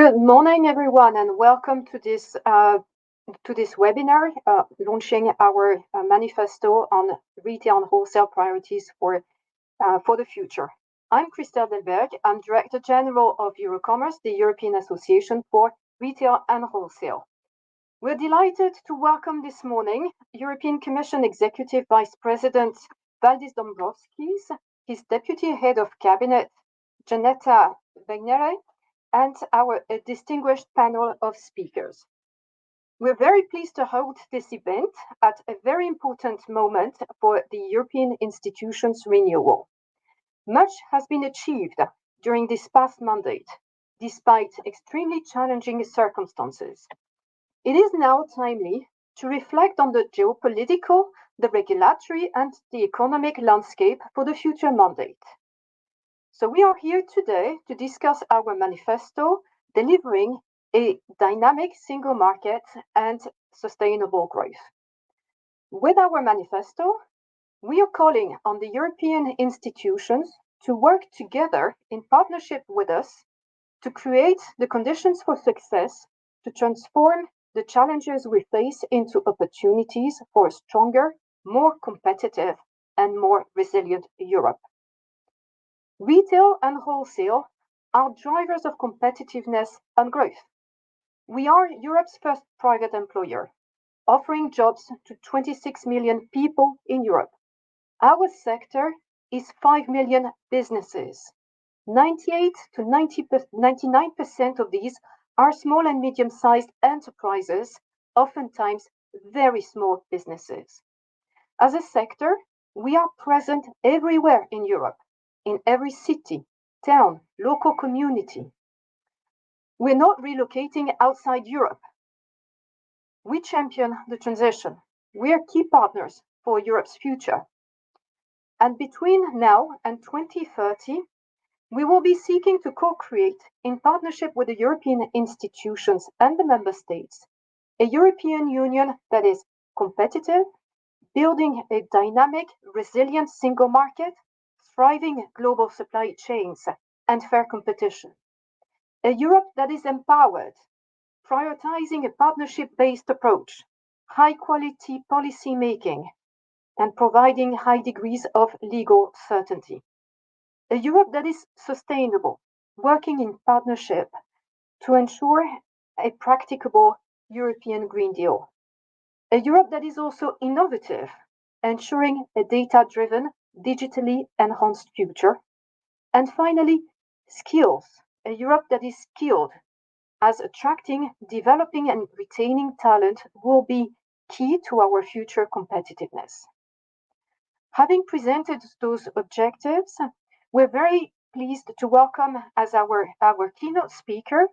Good morning, everyone, and welcome to this webinar launching our manifesto on retail and wholesale priorities for the future. I'm Christelle Delberg. I'm Director General of EuroCommerce, the European Association for Retail and Wholesale. We're delighted to welcome this morning European Commission Executive Vice President Valdis Dombrovskis, his Deputy Head of Cabinet, Janetta Wegnere, and our distinguished panel of speakers. We're very pleased to hold this event at a very important moment for the European institutions' renewal. Much has been achieved during this past mandate, despite extremely challenging circumstances. It is now timely to reflect on the geopolitical, the regulatory, and the economic landscape for the future mandate. So we are here today to discuss our manifesto, delivering a dynamic single market and sustainable growth. With our manifesto, we are calling on the European institutions to work together in partnership with us to create the conditions for success, to transform the challenges we face into opportunities for a stronger, more competitive, and more resilient Europe. Retail and wholesale are drivers of competitiveness and growth. We are Europe's first private employer, offering jobs to 26 million people in Europe. Our sector is 5 million businesses. 98 to 99% of these are small and medium-sized enterprises, oftentimes very small businesses. As a sector, we are present everywhere in Europe, in every city, town, local community. We're not relocating outside Europe. We champion the transition. We are key partners for Europe's future. And between now and 2030, we will be seeking to co-create, in partnership with the European institutions and the member states, a European Union that is competitive, building a dynamic, resilient single market, thriving global supply chains, and fair competition. A Europe that is empowered, prioritizing a partnership-based approach, high-quality policy making, and providing high degrees of legal certainty. A Europe that is sustainable, working in partnership to ensure a practicable European Green Deal. A Europe that is also innovative, ensuring a data-driven, digitally enhanced future. And finally, skills. A Europe that is skilled, as attracting, developing, and retaining talent will be key to our future competitiveness. Having presented those objectives, we're very pleased to welcome as our keynote speaker,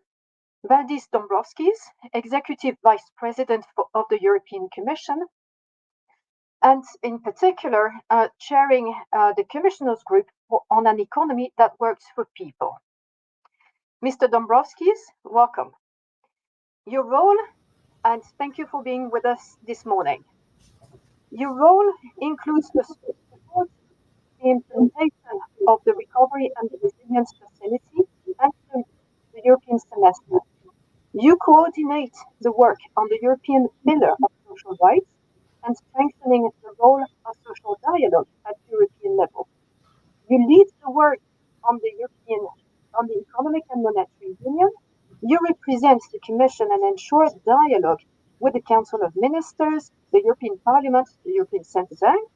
Valdis Dombrovskis, Executive Vice President of the European Commission, and in particular, chairing the Commissioners Group on an economy that works for people. Mr. Dombrovskis, welcome. Your role, and thank you for being with us this morning. Your role includes the support, the implementation of the Recovery and Resilience Facility and the European Semester. You coordinate the work on the European Pillar of Social Rights and strengthening the role of social dialogue at European level. You lead the work on the Economic and Monetary Union. You represent the Commission and ensure dialogue with the Council of Ministers, the European Parliament, the European Central Bank.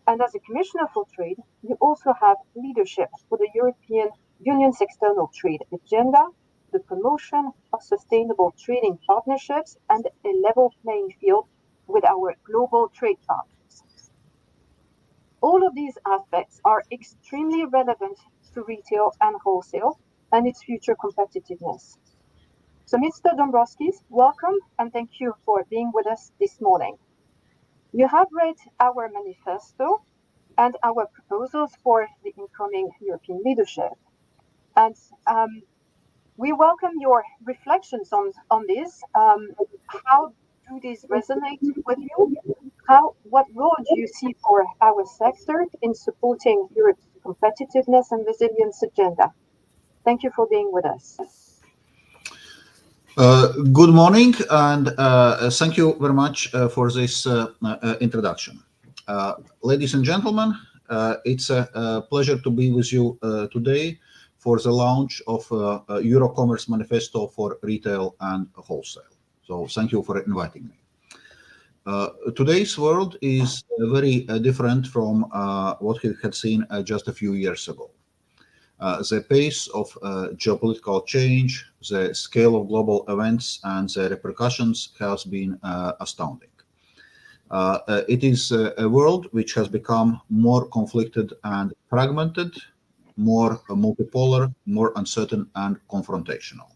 And as a Commissioner for Trade, you also have leadership for the European Union's external trade agenda, the promotion of sustainable trading partnerships, and a level playing field with our global trade partners. All of these aspects are extremely relevant to retail and wholesale and its future competitiveness. So, Mr. Dombrovskis, welcome and thank you for being with us this morning. You have read our manifesto and our proposals for the incoming European leadership. And we welcome your reflections on this. How do these resonate with you? What role do you see for our sector in supporting Europe's competitiveness and resilience agenda? Thank you for being with us. Good morning, and thank you very much for this introduction. Ladies and gentlemen, it's a pleasure to be with you today for the launch of EuroCommerce Manifesto for Retail and Wholesale. So thank you for inviting me. Today's world is very different from what we had seen just a few years ago. The pace of geopolitical change, the scale of global events, and the repercussions has been astounding. It is a world which has become more conflicted and fragmented, more multipolar, more uncertain, and confrontational.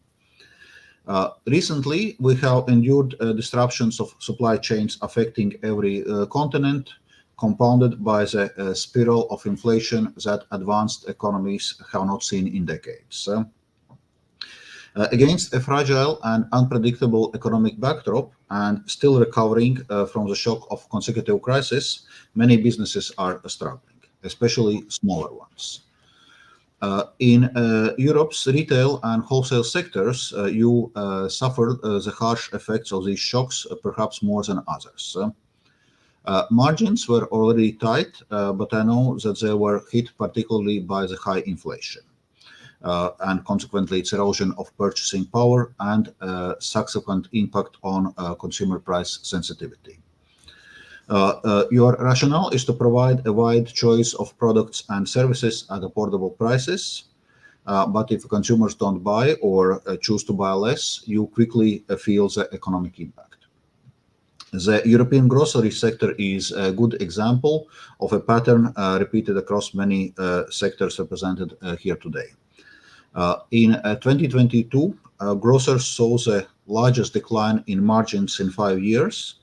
Recently, we have endured disruptions of supply chains affecting every continent, compounded by the spiral of inflation that advanced economies have not seen in decades. Against a fragile and unpredictable economic backdrop and still recovering from the shock of consecutive crises, many businesses are struggling, especially smaller ones. In Europe's retail and wholesale sectors, you suffered the harsh effects of these shocks, perhaps more than others. Margins were already tight, but I know that they were hit particularly by the high inflation and consequently its erosion of purchasing power and subsequent impact on consumer price sensitivity. Your rationale is to provide a wide choice of products and services at affordable prices. But if consumers don't buy or choose to buy less, you quickly feel the economic impact. The European grocery sector is a good example of a pattern repeated across many sectors represented here today. In 2022, grocers saw the largest decline in margins in 5 years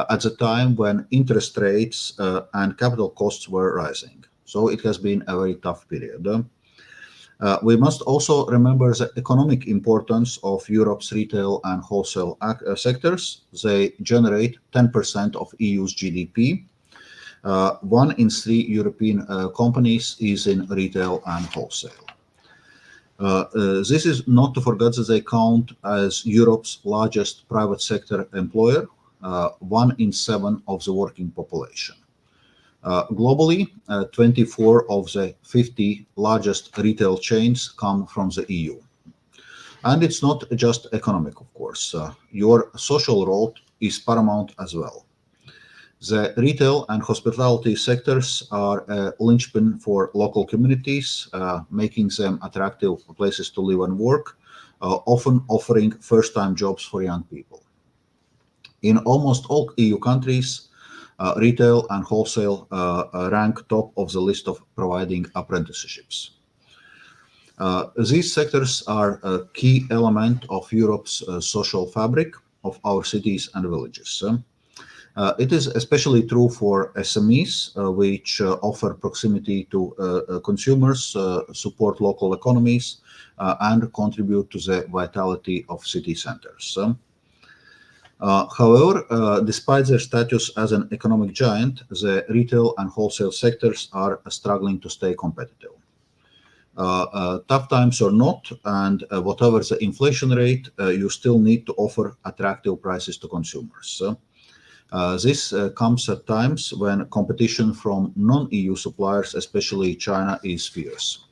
at the time when interest rates and capital costs were rising. So it has been a very tough period. We must also remember the economic importance of Europe's retail and wholesale sectors. They generate 10% of EU's GDP. 1 in 3 European companies is in retail and wholesale. This is not to forget that they count as Europe's largest private sector employer, 1 in 7 of the working population. Globally, 24 of the 50 largest retail chains come from the EU. And it's not just economic, of course. Your social role is paramount as well. The retail and hospitality sectors are a linchpin for local communities, making them attractive places to live and work, often offering first-time jobs for young people. In almost all EU countries, retail and wholesale rank top of the list of providing apprenticeships. These sectors are a key element of Europe's social fabric of our cities and villages. It is especially true for SMEs, which offer proximity to consumers, support local economies, and contribute to the vitality of city centers. However, despite their status as an economic giant, the retail and wholesale sectors are struggling to stay competitive. Tough times or not, and whatever the inflation rate, you still need to offer attractive prices to consumers. This comes at times when competition from non-EU suppliers, especially China, is fierce.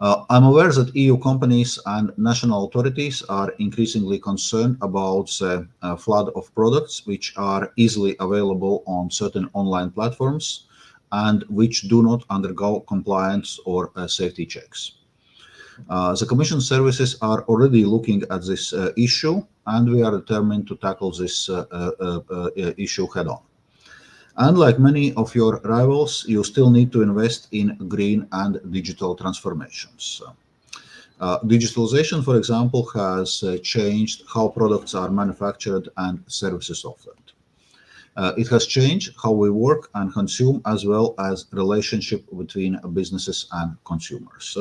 I'm aware that EU companies and national authorities are increasingly concerned about the flood of products which are easily available on certain online platforms and which do not undergo compliance or safety checks. The Commission services are already looking at this issue, and we are determined to tackle this issue head on. Unlike many of your rivals, you still need to invest in green and digital transformations. Digitalization, for example, has changed how products are manufactured and services offered. It has changed how we work and consume, as well as relationship between businesses and consumers.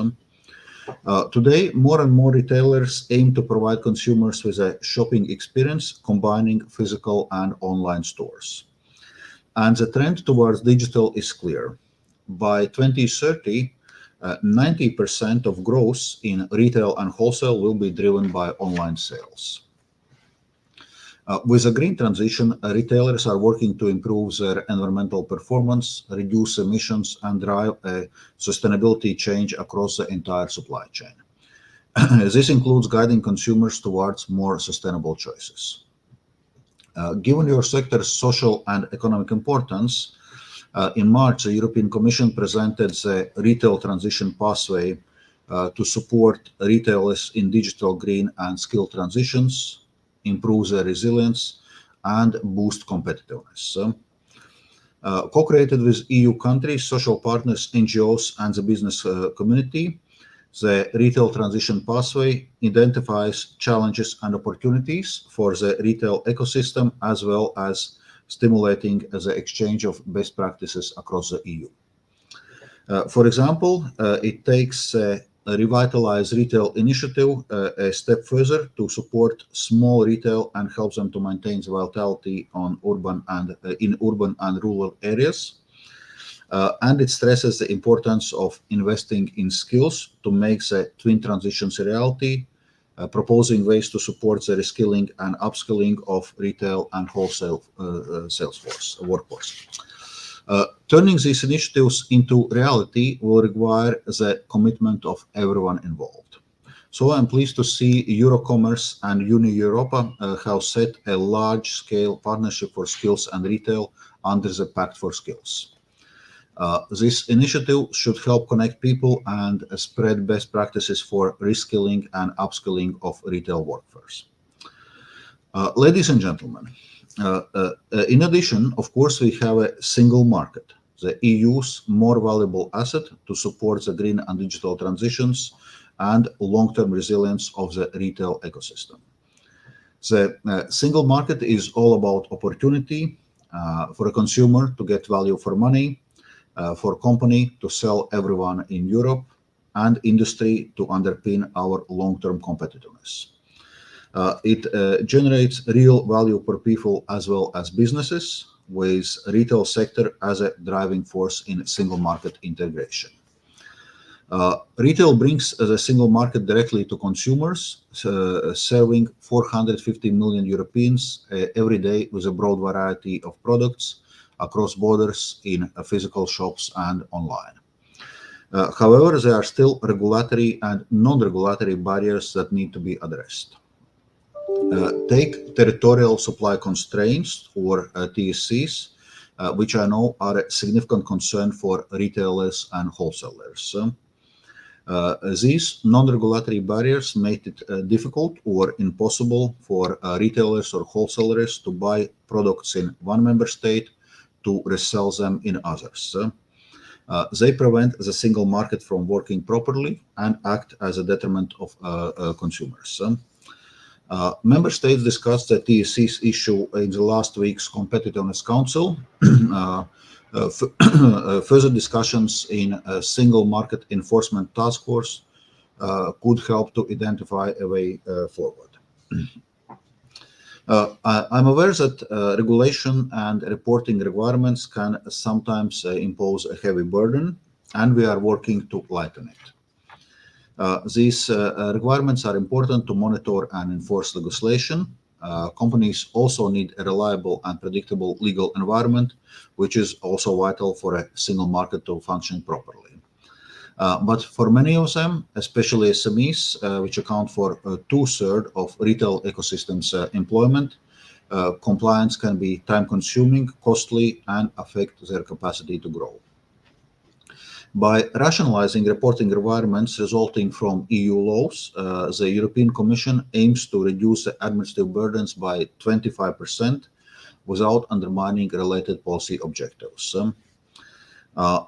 Today, more and more retailers aim to provide consumers with a shopping experience combining physical and online stores. And the trend towards digital is clear. By 2030, 90% of growth in retail and wholesale will be driven by online sales. With a green transition, retailers are working to improve their environmental performance, reduce emissions, and drive a sustainability change across the entire supply chain. This includes guiding consumers towards more sustainable choices. Given your sector's social and economic importance, in March, the European Commission presented the Retail Transition Pathway to support retailers in digital, green, and skill transitions, improve their resilience, and boost competitiveness. Co-created with EU countries, social partners, NGOs, and the business community, the Retail Transition Pathway identifies challenges and opportunities for the retail ecosystem, as well as stimulating the exchange of best practices across the EU. For example, it takes a revitalized retail initiative a step further to support small retail and help them to maintain the vitality in urban and rural areas. And it stresses the importance of investing in skills to make the twin transitions a reality, proposing ways to support the reskilling and upskilling of retail and wholesale workforce. Turning these initiatives into reality will require the commitment of everyone involved. So I'm pleased to see EuroCommerce and Europa have set a large-scale partnership for skills and retail under the Pact for Skills. This initiative should help connect people and spread best practices for reskilling and upskilling of retail workforce. Ladies and gentlemen, in addition, of course, we have a single market, the EU's more valuable asset to support the green and digital transitions and long-term resilience of the retail ecosystem. The single market is all about opportunity for a consumer to get value for money, for company to sell everyone in Europe, and industry to underpin our long-term competitiveness. It generates real value for people as well as businesses, with retail sector as a driving force in single market integration. Retail brings the single market directly to consumers, serving 450 million Europeans every day with a broad variety of products across borders in physical shops and online. However, there are still regulatory and non-regulatory barriers that need to be addressed. Take territorial supply constraints, or TSCs, which I know are a significant concern for retailers and wholesalers. These non-regulatory barriers make it difficult or impossible for retailers or wholesalers to buy products in one member state to resell them in others. They prevent the single market from working properly and act as a detriment of consumers. Member states discussed the TSC's issue in the last week's Competitiveness Council. Further discussions in a single market enforcement task force could help to identify a way forward. I'm aware that regulation and reporting requirements can sometimes impose a heavy burden, and we are working to lighten it. These requirements are important to monitor and enforce legislation. Companies also need a reliable and predictable legal environment, which is also vital for a single market to function properly. But for many of them, especially SMEs, which account for 2/3 of retail ecosystem's employment, compliance can be time-consuming, costly, and affect their capacity to grow. By rationalizing reporting requirements resulting from EU laws, the European Commission aims to reduce the administrative burdens by 25% without undermining related policy objectives.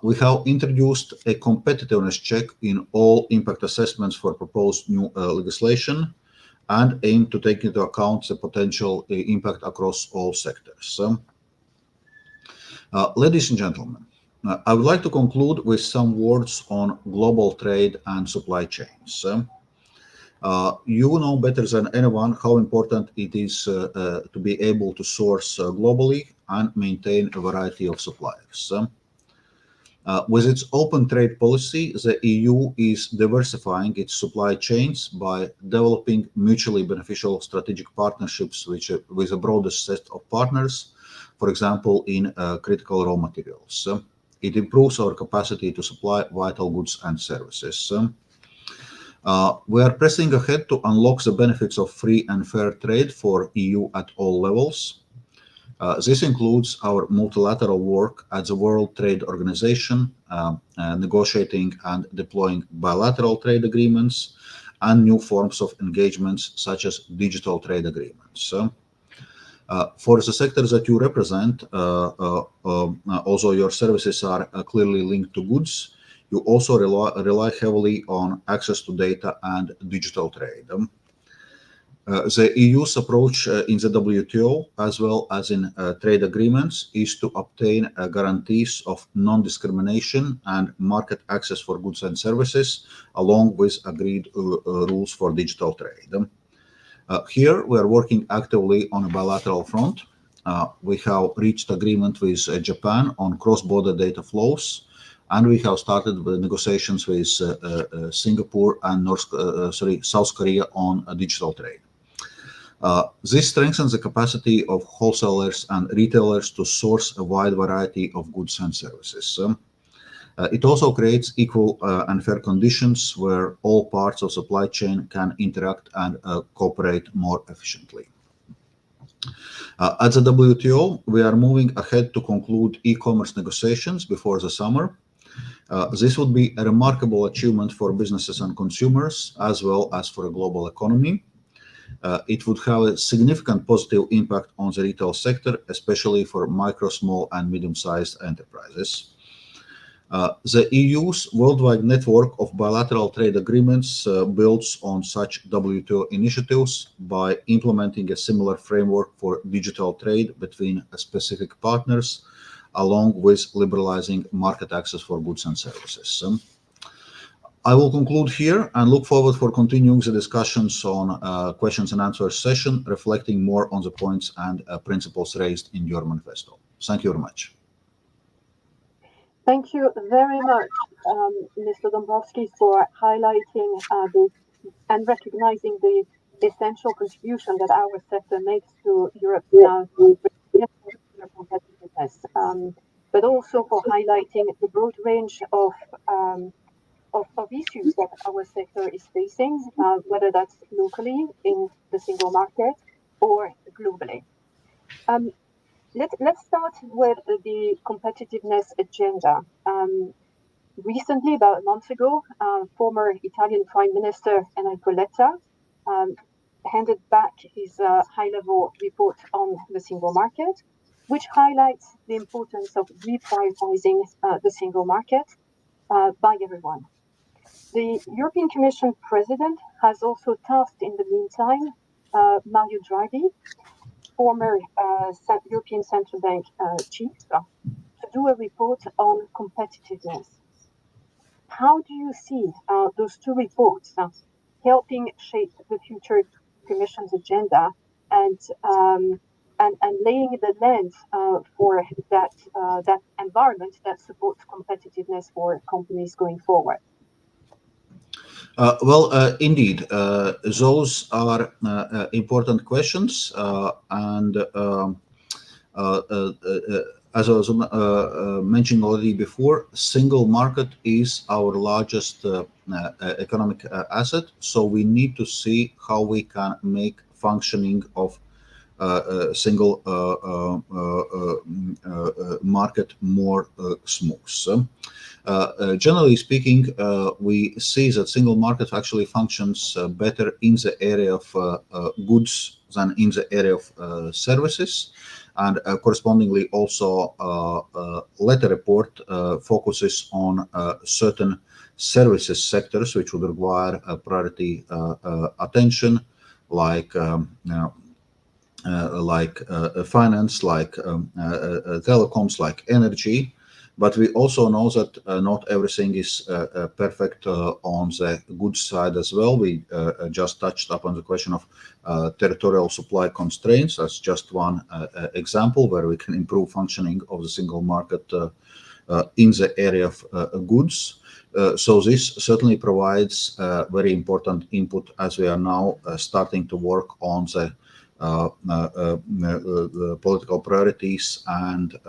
We have introduced a competitiveness check in all impact assessments for proposed new legislation and aim to take into account the potential impact across all sectors. Ladies and gentlemen, I would like to conclude with some words on global trade and supply chains. You know better than anyone how important it is to be able to source globally and maintain a variety of suppliers. With its open trade policy, the EU is diversifying its supply chains by developing mutually beneficial strategic partnerships with a broader set of partners, for example, in critical raw materials. It improves our capacity to supply vital goods and services. We are pressing ahead to unlock the benefits of free and fair trade for EU at all levels. This includes our multilateral work at the World Trade Organization, negotiating and deploying bilateral trade agreements, and new forms of engagements such as digital trade agreements. For the sectors that you represent, although your services are clearly linked to goods, you also rely heavily on access to data and digital trade. The EU's approach in the WTO, as well as in trade agreements, is to obtain guarantees of non-discrimination and market access for goods and services, along with agreed rules for digital trade. Here, we are working actively on a bilateral front. We have reached agreement with Japan on cross-border data flows, and we have started the negotiations with Singapore and South Korea on digital trade. This strengthens the capacity of wholesalers and retailers to source a wide variety of goods and services. It also creates equal and fair conditions where all parts of supply chain can interact and cooperate more efficiently. At the WTO, we are moving ahead to conclude e-commerce negotiations before the summer. This would be a remarkable achievement for businesses and consumers, as well as for a global economy. It would have a significant positive impact on the retail sector, especially for micro, small, and medium-sized enterprises. The EU's worldwide network of bilateral trade agreements builds on such WTO initiatives by implementing a similar framework for digital trade between specific partners, along with liberalizing market access for goods and services. I will conclude here and look forward for continuing the discussions on questions and answers session, reflecting more on the points and principles raised in your manifesto. Thank you very much. Thank you very much, Mr. Dombrovskis, for highlighting and recognizing the essential contribution that our sector makes to Europe's competitiveness, but also for highlighting the broad range of issues that our sector is facing, whether that's locally in the single market or globally. Let's start with the competitiveness agenda. Recently, about a month ago, former Italian Prime Minister Enrico Letta handed back his high-level report on the single market, which highlights the importance of reprioritizing the single market by everyone. The European Commission President has also tasked, in the meantime, Mario Draghi, former European Central Bank chief, to do a report on competitiveness. How do you see those two reports helping shape the future Commission's agenda and laying the lens for that environment that supports competitiveness for companies going forward? Indeed, those are important questions, and as I was mentioning already before, single market is our largest economic asset. So we need to see how we can make functioning of single market more smooth. Generally speaking, we see that single market actually functions better in the area of goods than in the area of services. And correspondingly, also, Letta report focuses on certain services sectors which would require priority attention, like finance, like telecoms, like energy. But we also know that not everything is perfect on the goods side as well. We just touched upon the question of territorial supply constraints as just one example where we can improve functioning of the single market in the area of goods. So this certainly provides very important input as we are now starting to work on the political priorities and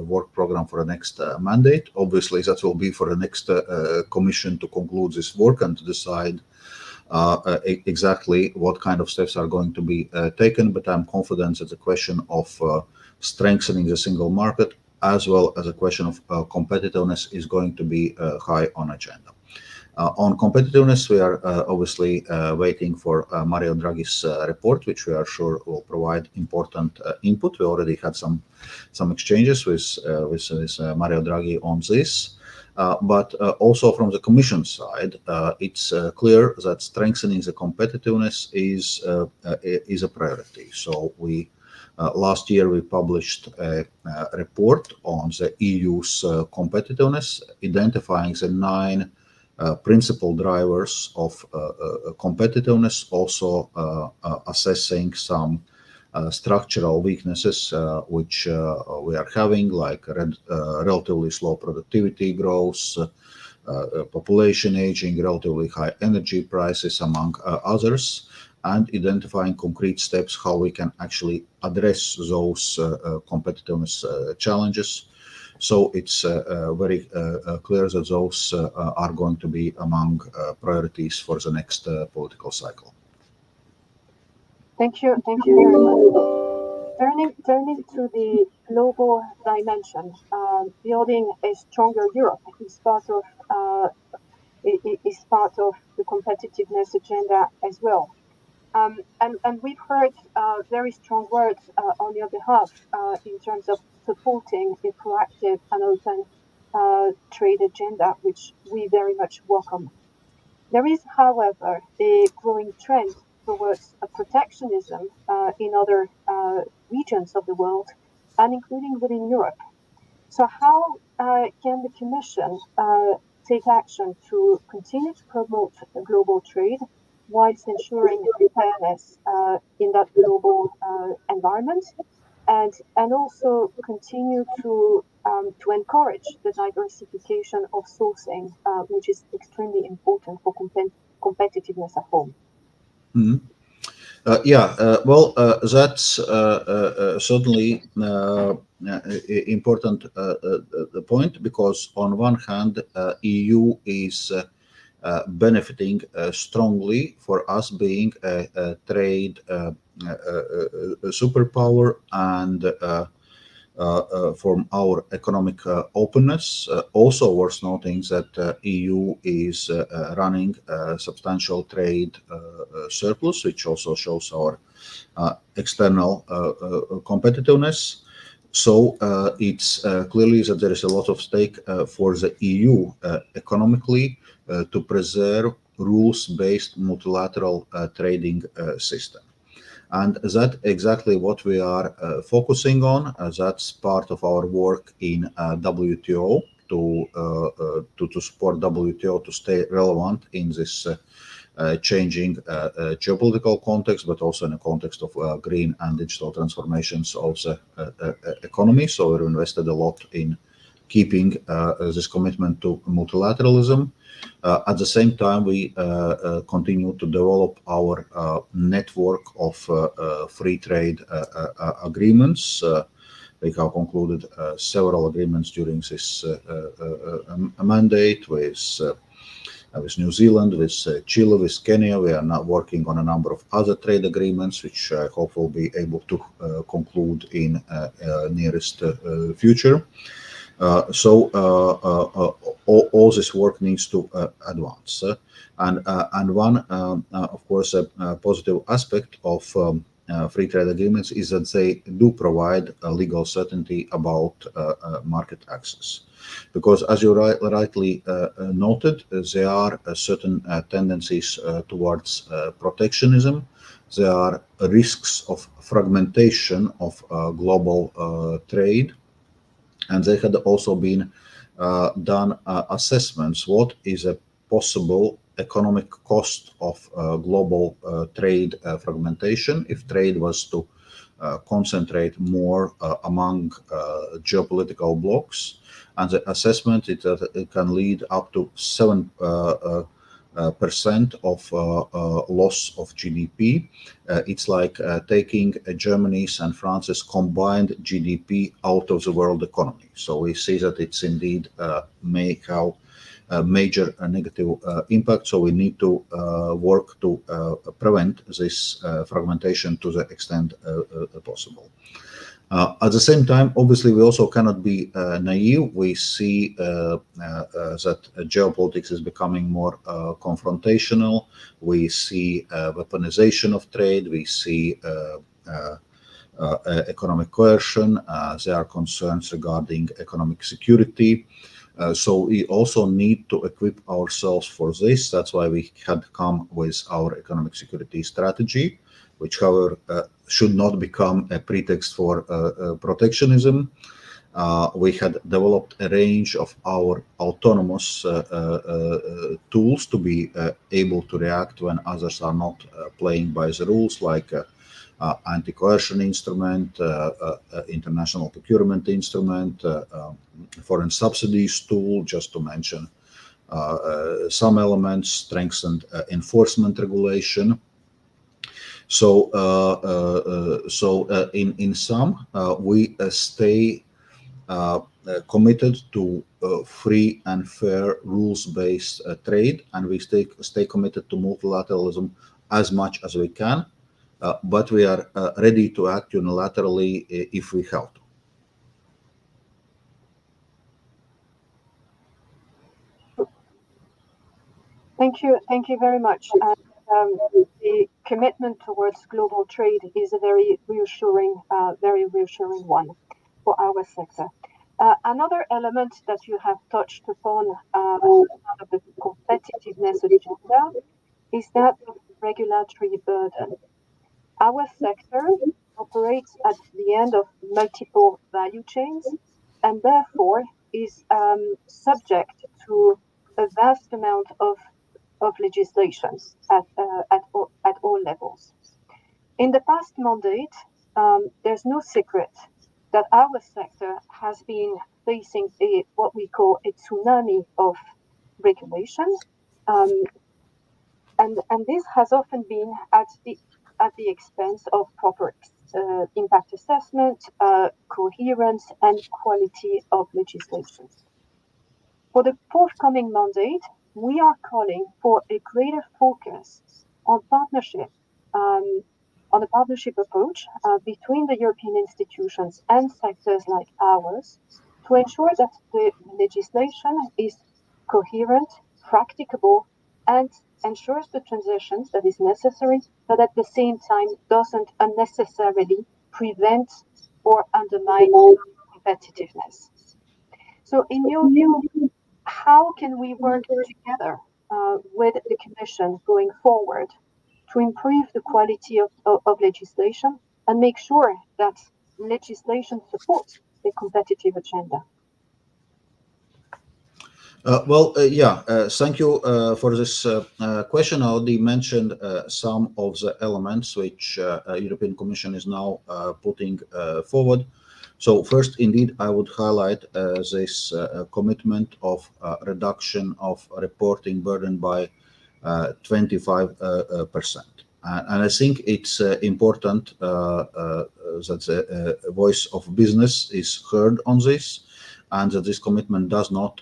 work program for the next mandate. Obviously, that will be for the next commission to conclude this work and to decide exactly what kind of steps are going to be taken. But I'm confident that the question of strengthening the single market as well as a question of competitiveness is going to be high on agenda. On competitiveness, we are obviously waiting for Mario Draghi's report, which we are sure will provide important input. We already had some exchanges with Mario Draghi on this. But also from the Commission side, it's clear that strengthening the competitiveness is a priority. So we last year we published a report on the EU's competitiveness, identifying the 9 principal drivers of competitiveness, also assessing some structural weaknesses which we are having, like relatively slow productivity growth, population aging, relatively high energy prices, among others, and identifying concrete steps how we can actually address those competitiveness challenges. So it's very clear that those are going to be among priorities for the next political cycle. Thank you very much. Turning to the global dimension, building a stronger Europe is part of the competitiveness agenda as well. And we've heard very strong words on your behalf in terms of supporting a proactive and open trade agenda, which we very much welcome. There is, however, a growing trend towards a protectionism in other regions of the world, and including within Europe. So how can the Commission take action to continue to promote global trade whilst ensuring fairness in that global environment, and also continue to encourage the diversification of sourcing, which is extremely important for competitiveness at home? Mm-hmm. Well, that's certainly important point, because on one hand, EU is benefiting strongly for us being a trade superpower and from our economic openness. Also worth noting that EU is running a substantial trade surplus, which also shows our external competitiveness. So it's clearly that there is a lot of stake for the EU economically to preserve rules-based multilateral trading system. And that's exactly what we are focusing on. That's part of our work in WTO to support WTO to stay relevant in this changing geopolitical context, but also in the context of green and digital transformations of the economy. So we've invested a lot in keeping this commitment to multilateralism. At the same time, we continue to develop our network of free trade agreements. We have concluded several agreements during this mandate with New Zealand, with Chile, with Kenya. We are now working on a number of other trade agreements, which I hope we'll be able to conclude in nearest future. So all this work needs to advance. And one, of course, a positive aspect of free trade agreements is that they do provide legal certainty about market access. Because as you rightly noted, there are certain tendencies towards protectionism. There are risks of fragmentation of global trade. And there had also been done assessments. What is a possible economic cost of global trade fragmentation if trade was to concentrate more among geopolitical blocs? and the assessment it can lead up to 7% of loss of GDP. It's like taking Germany's and France's combined GDP out of the world economy. So we see that it's indeed may have a major negative impact. So we need to work to prevent this fragmentation to the extent possible. At the same time, obviously, we also cannot be naive. We see that geopolitics is becoming more confrontational. We see weaponization of trade. We see economic coercion. There are concerns regarding economic security. So we also need to equip ourselves for this. That's why we had come with our economic security strategy, which, however, should not become a pretext for protectionism. We had developed a range of our autonomous tools to be able to react when others are not playing by the rules, like anti-coercion instrument, international procurement instrument, foreign subsidies tool, just to mention some elements, strengthened enforcement regulation. So, in sum, we stay committed to free and fair rules-based trade, and we stay committed to multilateralism as much as we can. But we are ready to act unilaterally if we have to. Thank you very much. The commitment towards global trade is a very reassuring one for our sector. Another element that you have touched upon as part of the competitiveness agenda is that of regulatory burden. Our sector operates at the end of multiple value chains and therefore is subject to a vast amount of legislations at all levels. In the past mandate, there's no secret that our sector has been facing what we call a tsunami of regulation, and this has often been at the expense of proper impact assessment, coherence, and quality of legislation. For the forthcoming mandate, we are calling for a greater focus on partnership, on a partnership approach between the European institutions and sectors like ours to ensure that the legislation is coherent, practicable, and ensures the transitions that is necessary, but at the same time doesn't unnecessarily prevent or undermine competitiveness. So in your view, how can we work together with the Commission going forward to improve the quality of legislation and make sure that legislation supports a competitive agenda? Thank you for this question. I already mentioned some of the elements which European Commission is now putting forward. So first, indeed, I would highlight this commitment of reduction of reporting burden by 25%. And I think it's important that the voice of business is heard on this, and that this commitment does not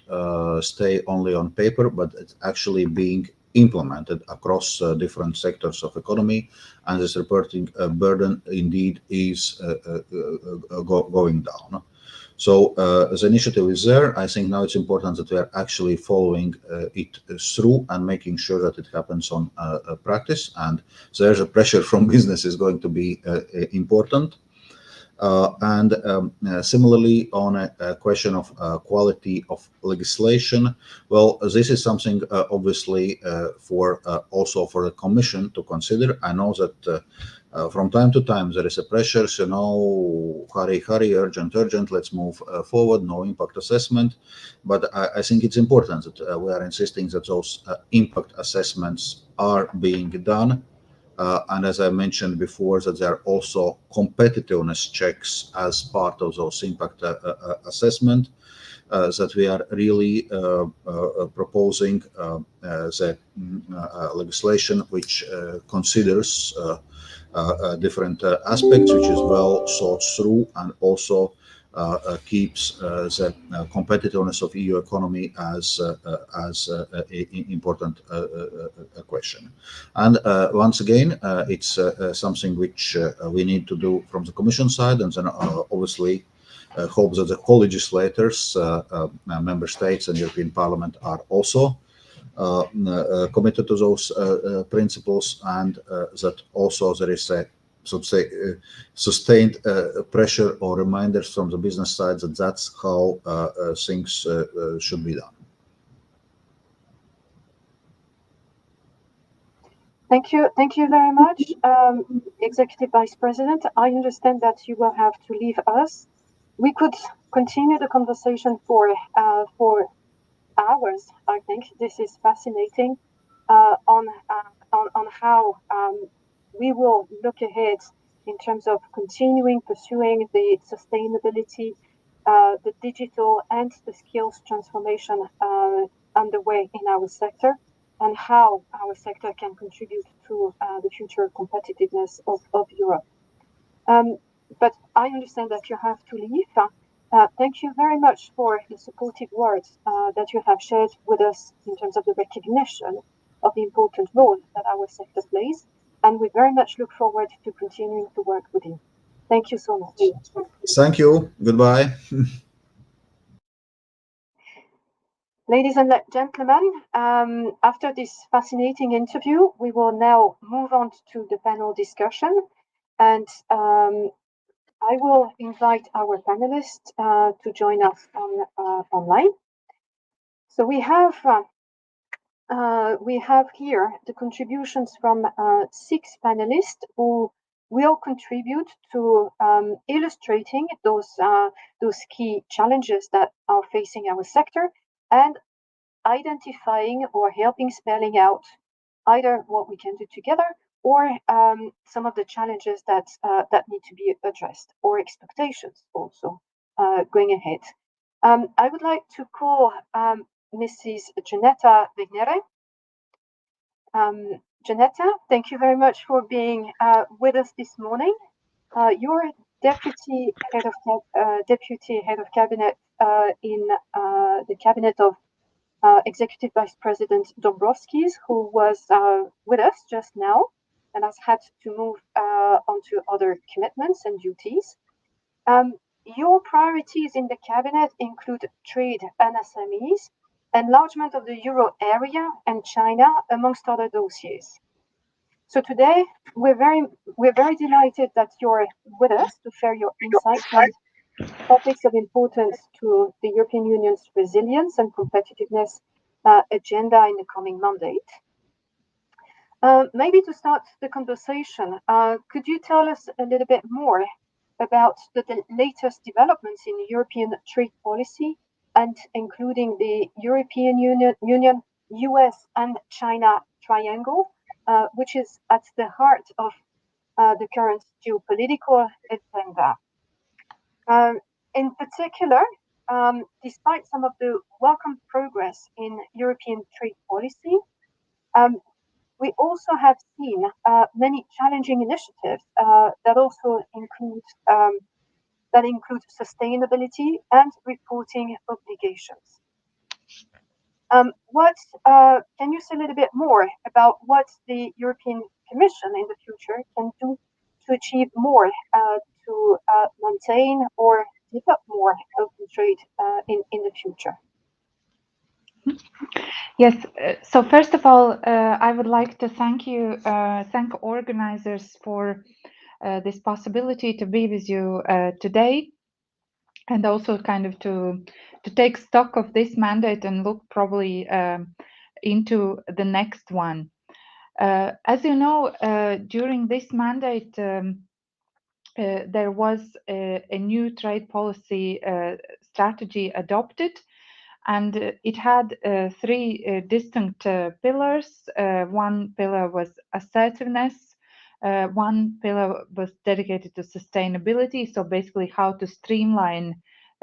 stay only on paper, but it's actually being implemented across different sectors of economy, and this reporting burden indeed is going down. So the initiative is there. I think now it's important that we are actually following it through and making sure that it happens on practice, and so there's a pressure from business is going to be important. Similarly, on a question of quality of legislation, well, this is something obviously also for the Commission to consider. I know that from time to time there is a pressure, so hurry, urgent, let's move forward, no impact assessment. But I think it's important that we are insisting that those impact assessments are being done. And as I mentioned before, that there are also competitiveness checks as part of those impact assessment. that we are really proposing the legislation which considers different aspects, which is well thought through, and also keeps the competitiveness of EU economy as an important question. And once again, it's something which we need to do from the Commission side, and then obviously hope that the co-legislators, member states and European Parliament are also committed to those principles, and that also there is a, so to say, sustained pressure or reminders from the business side that that's how things should be done. Thank you very much, Executive Vice President. I understand that you will have to leave us. We could continue the conversation for hours. I think this is fascinating on how we will look ahead in terms of continuing pursuing the sustainability, the digital and the skills transformation underway in our sector, and how our sector can contribute to the future competitiveness of Europe. But I understand that you have to leave. Thank you very much for the supportive words that you have shared with us in terms of the recognition of the important role that our sector plays. And we very much look forward to continuing to work with you. Thank you so much. Thank you. Goodbye. Ladies and gentlemen, after this fascinating interview, we will now move on to the panel discussion. And I will invite our panelists to join us online. So we have here the contributions from 6 panelists who will contribute to illustrating those key challenges that are facing our sector, and identifying or helping spelling out either what we can do together or some of the challenges that need to be addressed, or expectations also going ahead. I would like to call Mrs. Janetta Vignere. Janetta, thank you very much for being with us this morning. You're Deputy Head of Cabinet in the Cabinet of Executive Vice President Dombrovskis, who was with us just now and has had to move on to other commitments and duties. Your priorities in the cabinet include trade and SMEs, enlargement of the euro area and China, amongst other dossiers. So today we're very delighted that you're with us to share your insights on topics of importance to the European Union's resilience and competitiveness agenda in the coming mandate. Maybe to start the conversation, could you tell us a little bit more about the latest developments in European trade policy, and including the European Union, US and China triangle, which is at the heart of the current geopolitical agenda? In particular, despite some of the welcome progress in European trade policy, we also have seen many challenging initiatives that also include sustainability and reporting obligations. Can you say a little bit more about what the European Commission in the future can do to achieve more to maintain or develop more open trade in the future? Yes. So first of all, I would like to thank organizers for this possibility to be with you today, and also kind of to take stock of this mandate and look probably into the next one. As you know, during this mandate, there was a new trade policy strategy adopted, and it had 3 distinct pillars. One pillar was assertiveness, one pillar was dedicated to sustainability, so basically how to streamline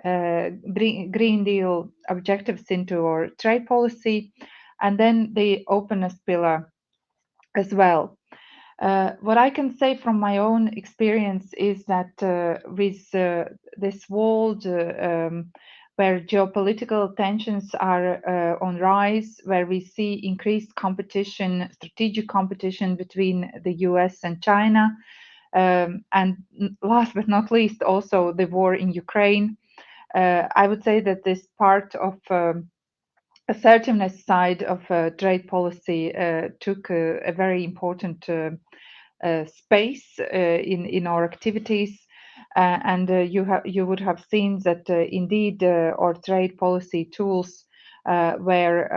Green Deal objectives into our trade policy, and then the openness pillar as well. What I can say from my own experience is that with this world where geopolitical tensions are on rise, where we see increased competition, strategic competition between the US and China, and last but not least, also the war in Ukraine, I would say that this part of assertiveness side of trade policy took a very important space in our activities, and you would have seen that indeed our trade policy tools were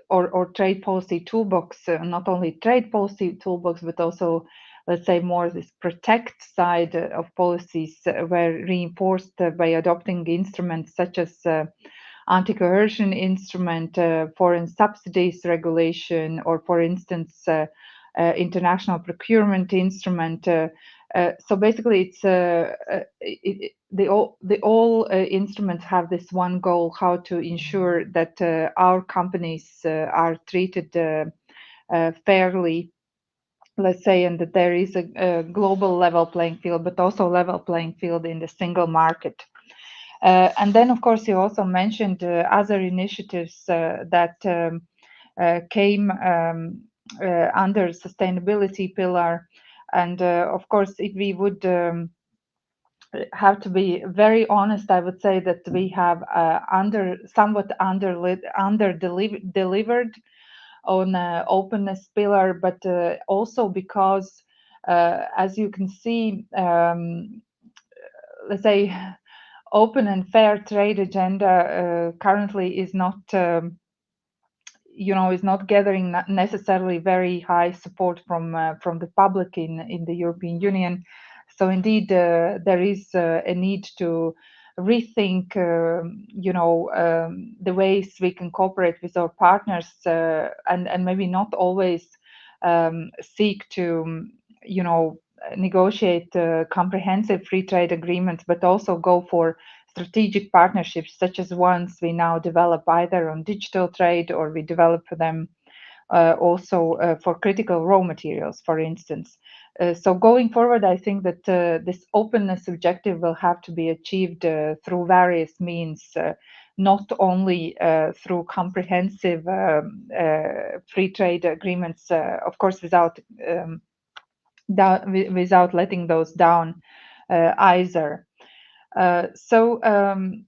or trade policy toolbox, not only trade policy toolbox, but also, let's say, more this protect side of policies were reinforced by adopting instruments such as anti-coercion instrument, foreign subsidies regulation, or for instance, international procurement instrument. So basically, it's all instruments have this one goal: how to ensure that our companies are treated fairly, let's say, and that there is a global level playing field, but also level playing field in the single market. And then, of course, you also mentioned other initiatives that came under sustainability pillar. And of course, if we would have to be very honest, I would say that we have somewhat under delivered on openness pillar, but also because, as you can see, let's say, open and fair trade agenda currently is not, is not gathering necessarily very high support from the public in the European Union. So indeed, there is a need to rethink, the ways we can cooperate with our partners, and maybe not always seek to, negotiate comprehensive free trade agreements, but also go for strategic partnerships, such as ones we now develop either on digital trade, or we develop them also for critical raw materials, for instance. So going forward, I think that this openness objective will have to be achieved through various means, not only through comprehensive free trade agreements, of course, without letting those down either. Then,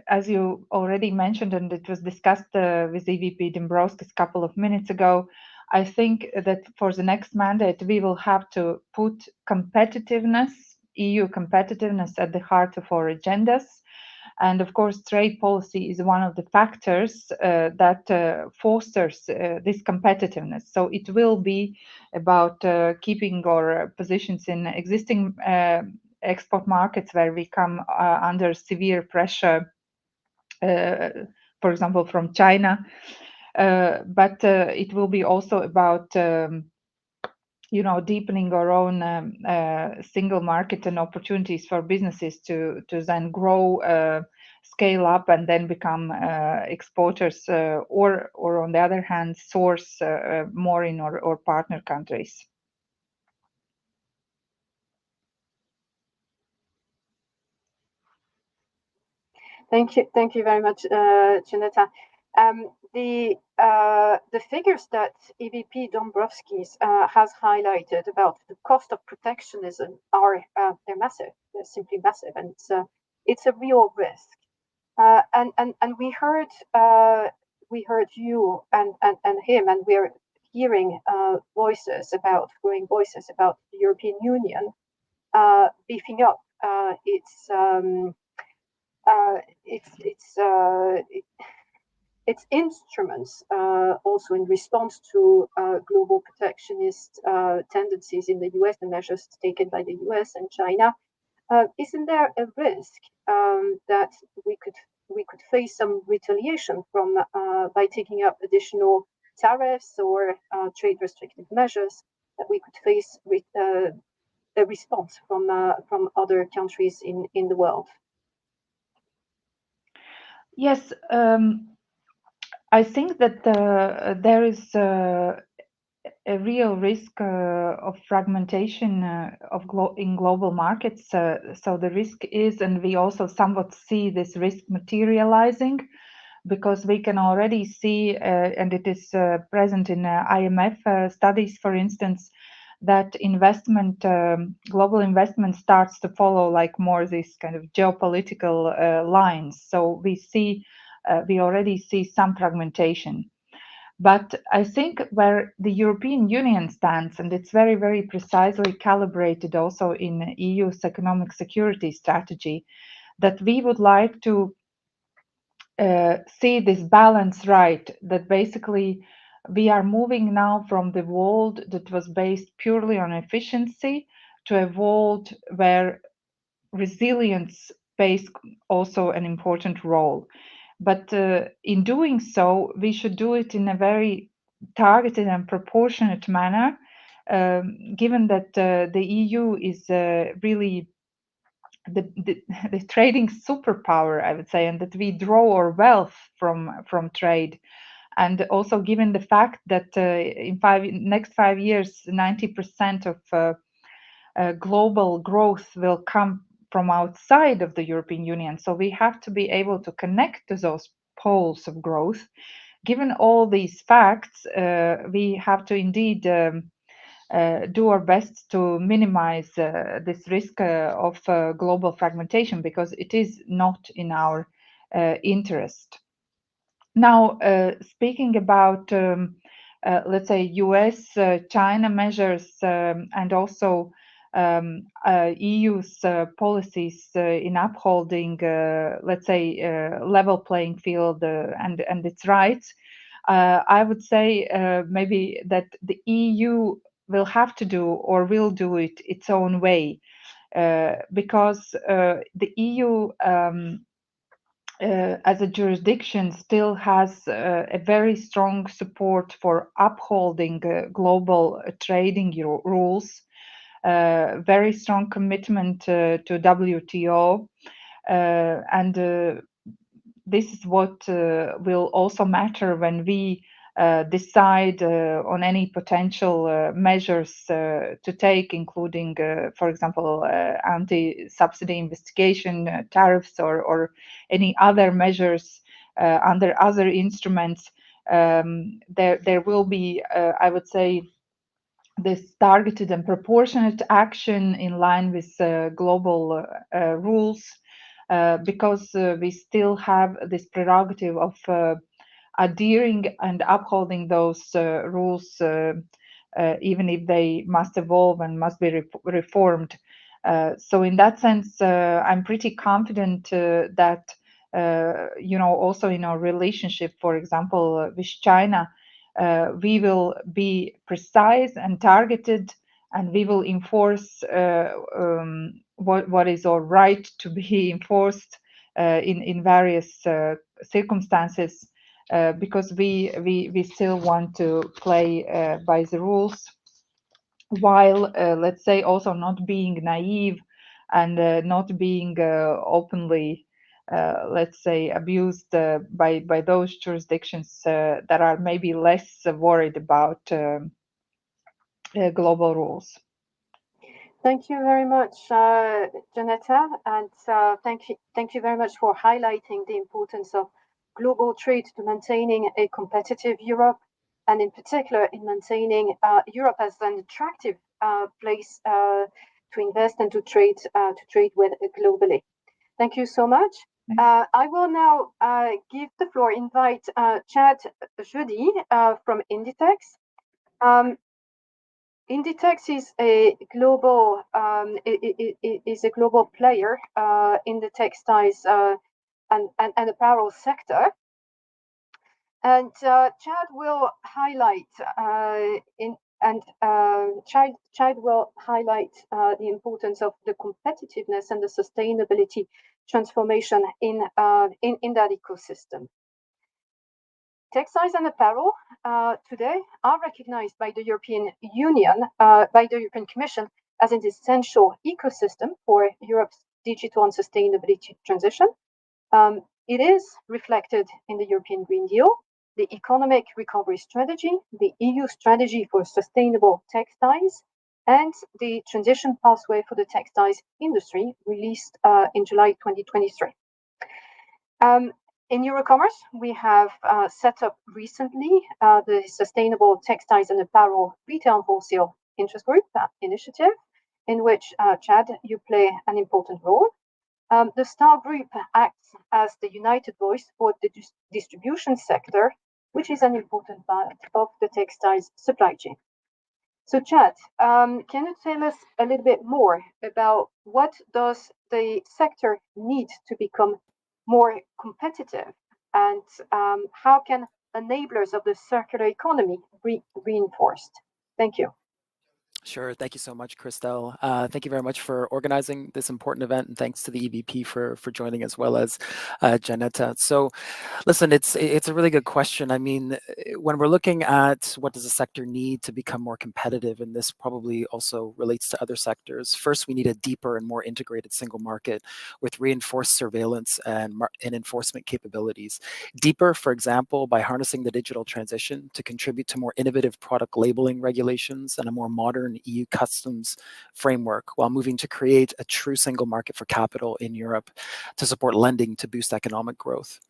as you already mentioned, and it was discussed with EVP Dombrovskis a couple of minutes ago, I think that for the next mandate, we will have to put competitiveness, EU competitiveness, at the heart of our agendas. And of course, trade policy is one of the factors that fosters this competitiveness. So it will be about keeping our positions in existing export markets where we come under severe pressure, for example, from China. But it will be also about deepening our own single market and opportunities for businesses to then grow, scale up, and then become exporters, or on the other hand, source more in our partner countries. Thank you very much, Janetta. The figures that EVP Dombrovskis has highlighted about the cost of protectionism are they're massive. They're simply massive, and it's a real risk. And we heard you and him, and we're hearing growing voices about the European Union beefing up its instruments also in response to global protectionist tendencies in the US, the measures taken by the US and China. Isn't there a risk that we could face some retaliation from by taking up additional tariffs or trade restrictive measures, that we could face a response from other countries in the world? Yes, I think that there is a real risk of fragmentation in global markets. So the risk is, and we also somewhat see this risk materializing, because we can already see, and it is present in IMF studies, for instance, that global investment starts to follow like more this kind of geopolitical lines. So we already see some fragmentation. But I think where the European Union stands, and it's very, very precisely calibrated also in EU's economic security strategy, that we would like to see this balance right, that basically we are moving now from the world that was based purely on efficiency to a world where resilience plays also an important role. But in doing so, we should do it in a very targeted and proportionate manner, given that the EU is really the trading superpower, I would say, and that we draw our wealth from trade. And also given the fact that in next 5 years, 90% of global growth will come from outside of the European Union. So we have to be able to connect to those poles of growth. Given all these facts, we have to indeed do our best to minimize this risk of global fragmentation, because it is not in our interest. Now, speaking about, let's say, US, China measures, and also EU's policies in upholding, let's say, level playing field and its rights, I would say maybe that the EU will have to do, or will do it its own way, because the EU as a jurisdiction still has a very strong support for upholding global trading rules, very strong commitment to WTO, and this is what will also matter when we decide on any potential measures to take, including, for example, anti-subsidy investigation, tariffs, or any other measures under other instruments. There will be, I would say, this targeted and proportionate action in line with global rules, because we still have this prerogative of adhering and upholding those rules, even if they must evolve and must be reformed. So in that sense, I'm pretty confident that, also in our relationship, for example, with China, we will be precise and targeted, and we will enforce what is our right to be enforced in various circumstances, because we still want to play by the rules, while let's say also not being naive and not being openly let's say abused by those jurisdictions that are maybe less worried about global rules. Thank you very much, Janetta, and thank you very much for highlighting the importance of global trade to maintaining a competitive Europe, and in particular in maintaining Europe as an attractive place to invest and to trade with globally. Thank you so much. I will now invite Chad Jeudi from Inditex. Inditex is a global player in the textiles and apparel sector, and Chad will highlight the importance of the competitiveness and the sustainability transformation in that ecosystem. Textiles and apparel today are recognized by the European Union, by the European Commission, as an essential ecosystem for Europe's digital and sustainability transition. It is reflected in the European Green Deal, the Economic Recovery Strategy, the EU Strategy for Sustainable Textiles, and the Transition Pathway for the Textiles Industry, released in July 2023. In EuroCommerce, we have set up recently the Sustainable Textiles and Apparel Retail and Wholesale Interest Group initiative, in which, Chad, you play an important role. The STAR Group acts as the united voice for the distribution sector, which is an important part of the textiles supply chain. So, Chad, can you tell us a little bit more about what does the sector need to become more competitive, and how can enablers of the circular economy be reinforced? Thank you. Sure. Thank you so much, Christelle. Thank you very much for organizing this important event, and thanks to the EVP for joining, as well as Janetta. So, listen, it's a really good question. I mean, when we're looking at what does the sector need to become more competitive, and this probably also relates to other sectors, first we need a deeper and more integrated single market with reinforced surveillance and enforcement capabilities. Deeper, for example, by harnessing the digital transition to contribute to more innovative product labeling regulations and a more modern EU customs framework, while moving to create a true single market for capital in Europe to support lending to boost economic growth.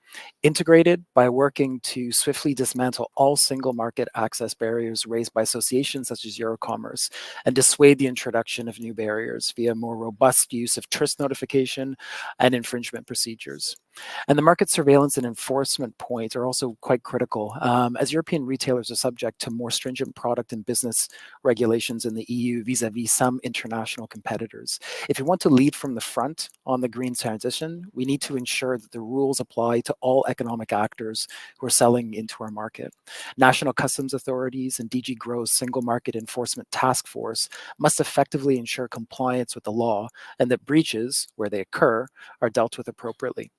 Integrated by working to swiftly dismantle all single market access barriers raised by associations such as EuroCommerce, and dissuade the introduction of new barriers via more robust use of TRIS notification and infringement procedures. And the market surveillance and enforcement points are also quite critical, as European retailers are subject to more stringent product and business regulations in the EU vis-a-vis some international competitors. If we want to lead from the front on the green transition, we need to ensure that the rules apply to all economic actors who are selling into our market. National customs authorities and DG Grow's Single Market Enforcement Task Force must effectively ensure compliance with the law, and that breaches, where they occur, are dealt with appropriately.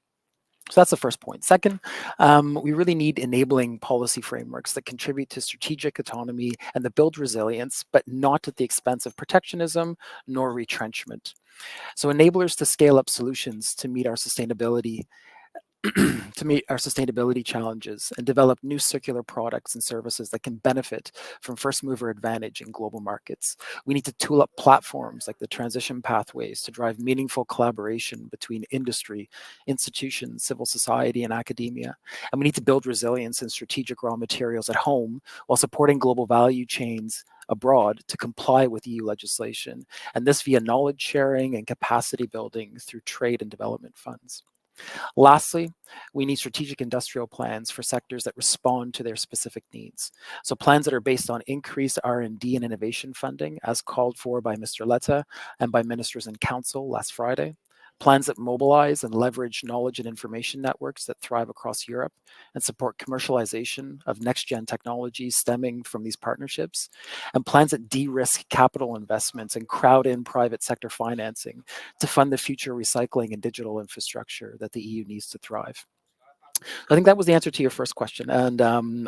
So that's the first point. Second, we really need enabling policy frameworks that contribute to strategic autonomy and that build resilience, but not at the expense of protectionism nor retrenchment. So enablers to scale up solutions to meet our sustainability challenges and develop new circular products and services that can benefit from first mover advantage in global markets. We need to tool up platforms like the transition pathways to drive meaningful collaboration between industry, institutions, civil society, and academia. And we need to build resilience in strategic raw materials at home while supporting global value chains abroad to comply with EU legislation, and this via knowledge sharing and capacity building through trade and development funds. Lastly, we need strategic industrial plans for sectors that respond to their specific needs. So plans that are based on increased R&D and innovation funding, as called for by Mr. Letta and by ministers in council last Friday. Plans that mobilize and leverage knowledge and information networks that thrive across Europe and support commercialization of next-gen technologies stemming from these partnerships, and plans that de-risk capital investments and crowd in private sector financing to fund the future recycling and digital infrastructure that the EU needs to thrive. I think that was the answer to your first question, and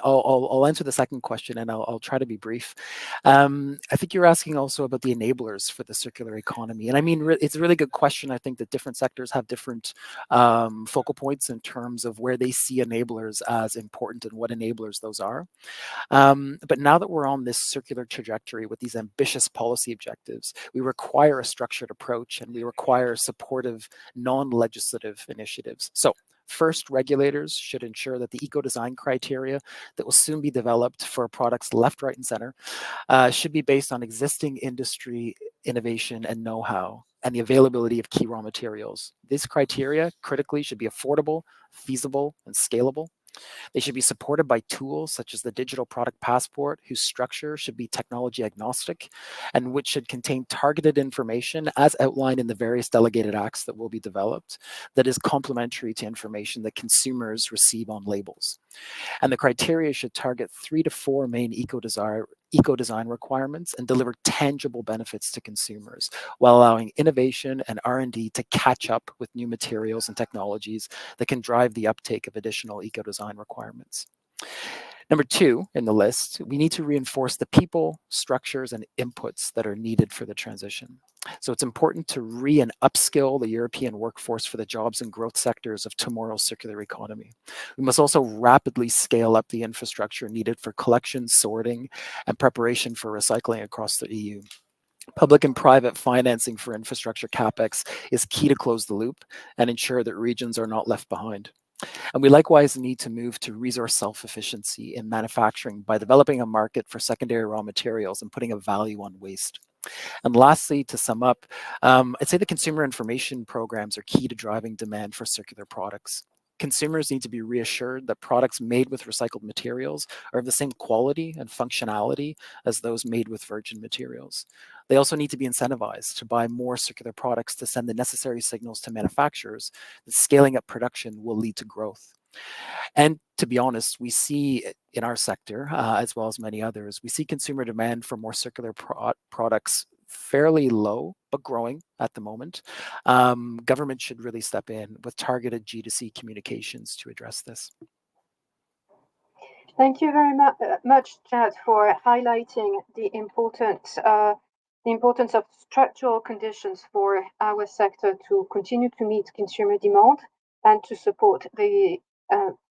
I'll answer the second question, and I'll try to be brief. I think you're asking also about the enablers for the circular economy, and I mean, it's a really good question. I think that different sectors have different focal points in terms of where they see enablers as important and what enablers those are. But now that we're on this circular trajectory with these ambitious policy objectives, we require a structured approach, and we require supportive non-legislative initiatives. So first, regulators should ensure that the eco-design criteria that will soon be developed for products left, right, and center should be based on existing industry innovation and know-how and the availability of key raw materials. These criteria, critically, should be affordable, feasible, and scalable. They should be supported by tools such as the Digital Product Passport, whose structure should be technology agnostic and which should contain targeted information as outlined in the various delegated acts that will be developed that is complementary to information that consumers receive on labels. And the criteria should target 3 to 4 main eco-design requirements and deliver tangible benefits to consumers while allowing innovation and R&D to catch up with new materials and technologies that can drive the uptake of additional eco-design requirements. Number 2 in the list, we need to reinforce the people, structures, and inputs that are needed for the transition. So it's important to and upskill the European workforce for the jobs and growth sectors of tomorrow's circular economy. We must also rapidly scale up the infrastructure needed for collection, sorting, and preparation for recycling across the EU. Public and private financing for infrastructure capex is key to close the loop and ensure that regions are not left behind. And we likewise need to move to resource self-sufficiency in manufacturing by developing a market for secondary raw materials and putting a value on waste. And lastly, to sum up, I'd say the consumer information programs are key to driving demand for circular products. Consumers need to be reassured that products made with recycled materials are of the same quality and functionality as those made with virgin materials. They also need to be incentivized to buy more circular products to send the necessary signals to manufacturers that scaling up production will lead to growth. And to be honest, we see in our sector, as well as many others, we see consumer demand for more circular products fairly low, but growing at the moment. Government should really step in with targeted G2C communications to address this. Thank you very much, Chad, for highlighting the importance of structural conditions for our sector to continue to meet consumer demand and to support the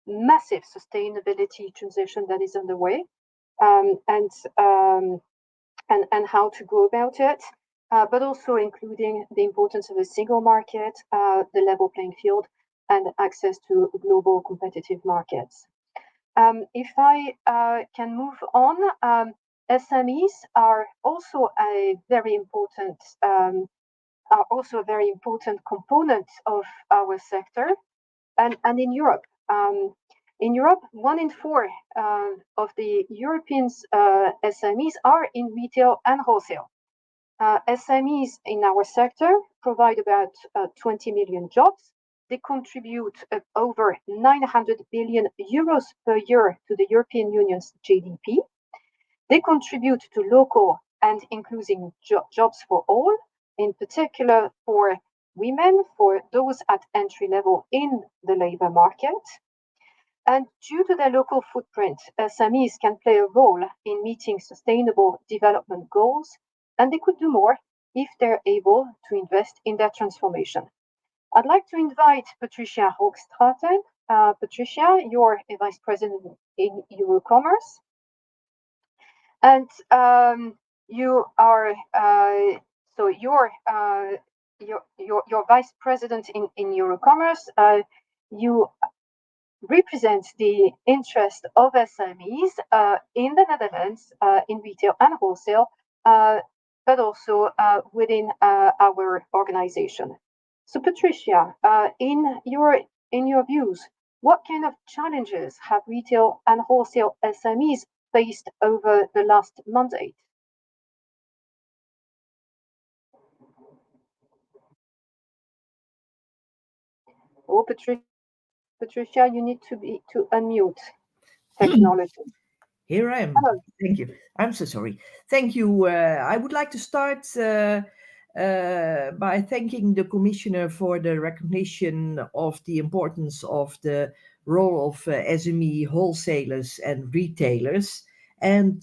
massive sustainability transition that is underway, and how to go about it, but also including the importance of a single market, the level playing field, and access to global competitive markets. If I can move on, SMEs are also a very important component of our sector, and in Europe. In Europe, 1 in 4 of the European SMEs are in retail and wholesale. SMEs in our sector provide about 20 million jobs. They contribute over 900 billion euros per year to the European Union's GDP. They contribute to local and inclusive jobs for all, in particular for women, for those at entry level in the labor market. And due to their local footprint, SMEs can play a role in meeting sustainable development goals, and they could do more if they're able to invest in their transformation. I'd like to invite Patricia Hoogstraten. Patricia, you're a vice president in EuroCommerce, and you are you're vice president in EuroCommerce. You represent the interest of SMEs in the Netherlands in retail and wholesale, but also within our organization. So, Patricia, in your views, what kind of challenges have retail and wholesale SMEs faced over the last mandate? Oh, Patricia, you need to unmute technology. Here I am. Hello. Thank you. I'm so sorry. Thank you. I would like to start by thanking the Commissioner for the recognition of the importance of the role of SME wholesalers and retailers, and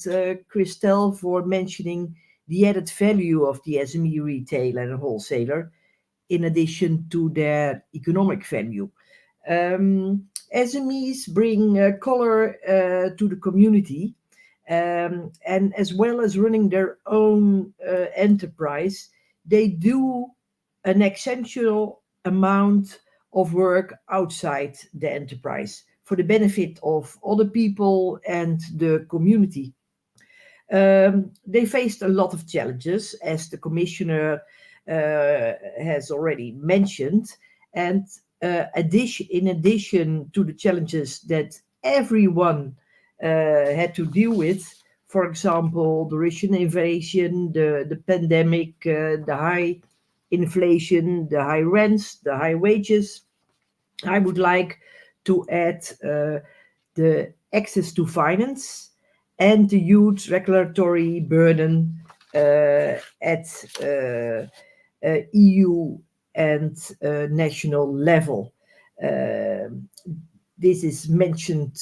Christelle for mentioning the added value of the SME retailer and wholesaler in addition to their economic value. SMEs bring color to the community, and as well as running their own enterprise, they do an exceptional amount of work outside the enterprise for the benefit of other people and the community. They faced a lot of challenges, as the Commissioner has already mentioned, and in addition to the challenges that everyone had to deal with, for example, the Russian invasion, the pandemic, the high inflation, the high rents, the high wages, I would like to add the access to finance and the huge regulatory burden at EU and national level. This is mentioned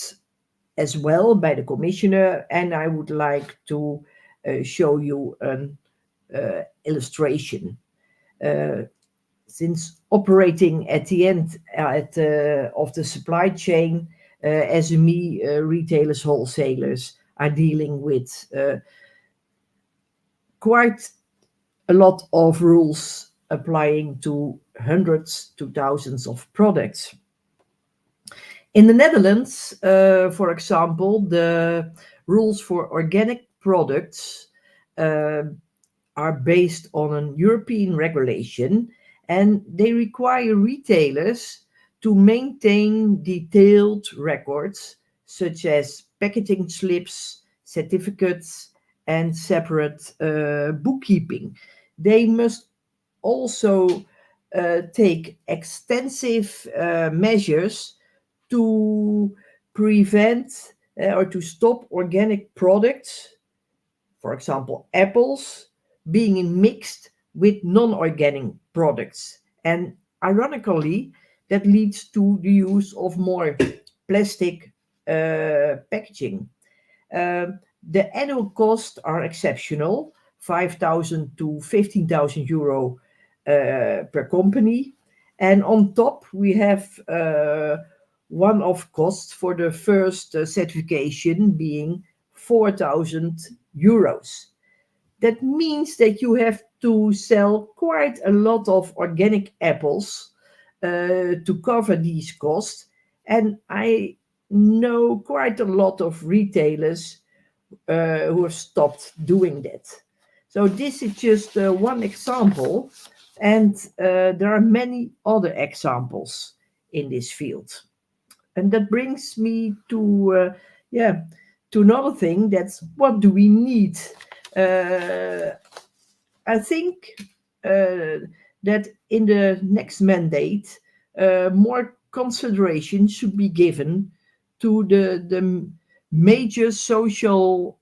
as well by the commissioner, and I would like to show you an illustration. Since operating at the end of the supply chain, SME retailers, wholesalers are dealing with quite a lot of rules applying to hundreds to thousands of products. In the Netherlands, for example, the rules for organic products are based on a European regulation, and they require retailers to maintain detailed records such as packaging slips, certificates, and separate bookkeeping. They must also take extensive measures to prevent or to stop organic products, for example, apples, being mixed with non-organic products. And ironically, that leads to the use of more plastic packaging. The annual costs are exceptional, 5,000 to 15,000 euro per company. And on top, we have one-off costs for the first certification being 4,000 euros. That means that you have to sell quite a lot of organic apples to cover these costs. And I know quite a lot of retailers who have stopped doing that. So this is just one example, and there are many other examples in this field. And that brings me to another thing. That's what do we need? I think that in the next mandate, more consideration should be given to the major social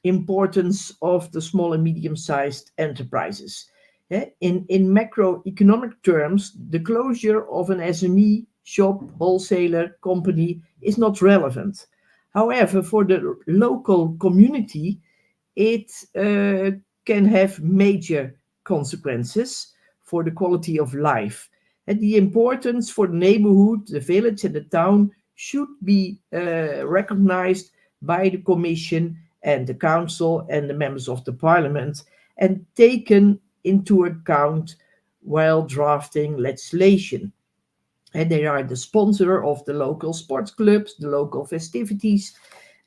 importance of the small and medium-sized enterprises. In macroeconomic terms, the closure of an SME shop, wholesaler, company is not relevant. However, for the local community, it can have major consequences for the quality of life. And the importance for the neighborhood, the village, and the town should be recognized by the Commission and the Council and the members of the Parliament, and taken into account while drafting legislation. And they are the sponsor of the local sports clubs, the local festivities.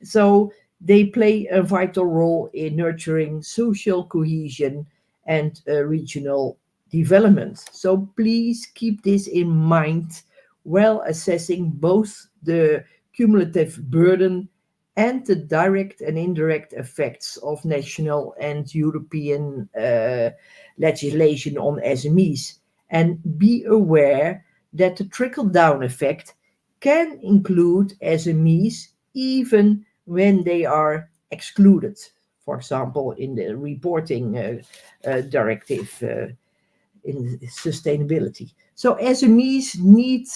So they play a vital role in nurturing social cohesion and regional development. So please keep this in mind while assessing both the cumulative burden and the direct and indirect effects of national and European legislation on SMEs. And be aware that the trickle-down effect can include SMEs even when they are excluded, for example, in the reporting directive in sustainability. So SMEs need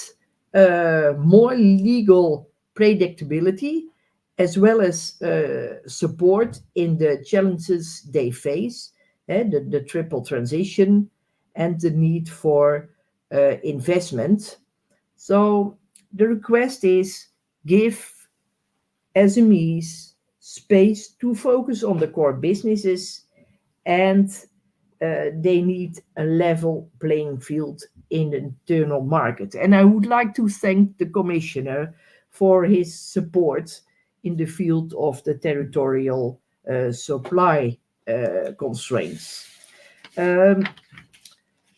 more legal predictability as well as support in the challenges they face, the triple transition and the need for investment. So the request is give SMEs space to focus on the core businesses, and they need a level playing field in the internal market. And I would like to thank the Commissioner for his support in the field of the territorial supply constraints.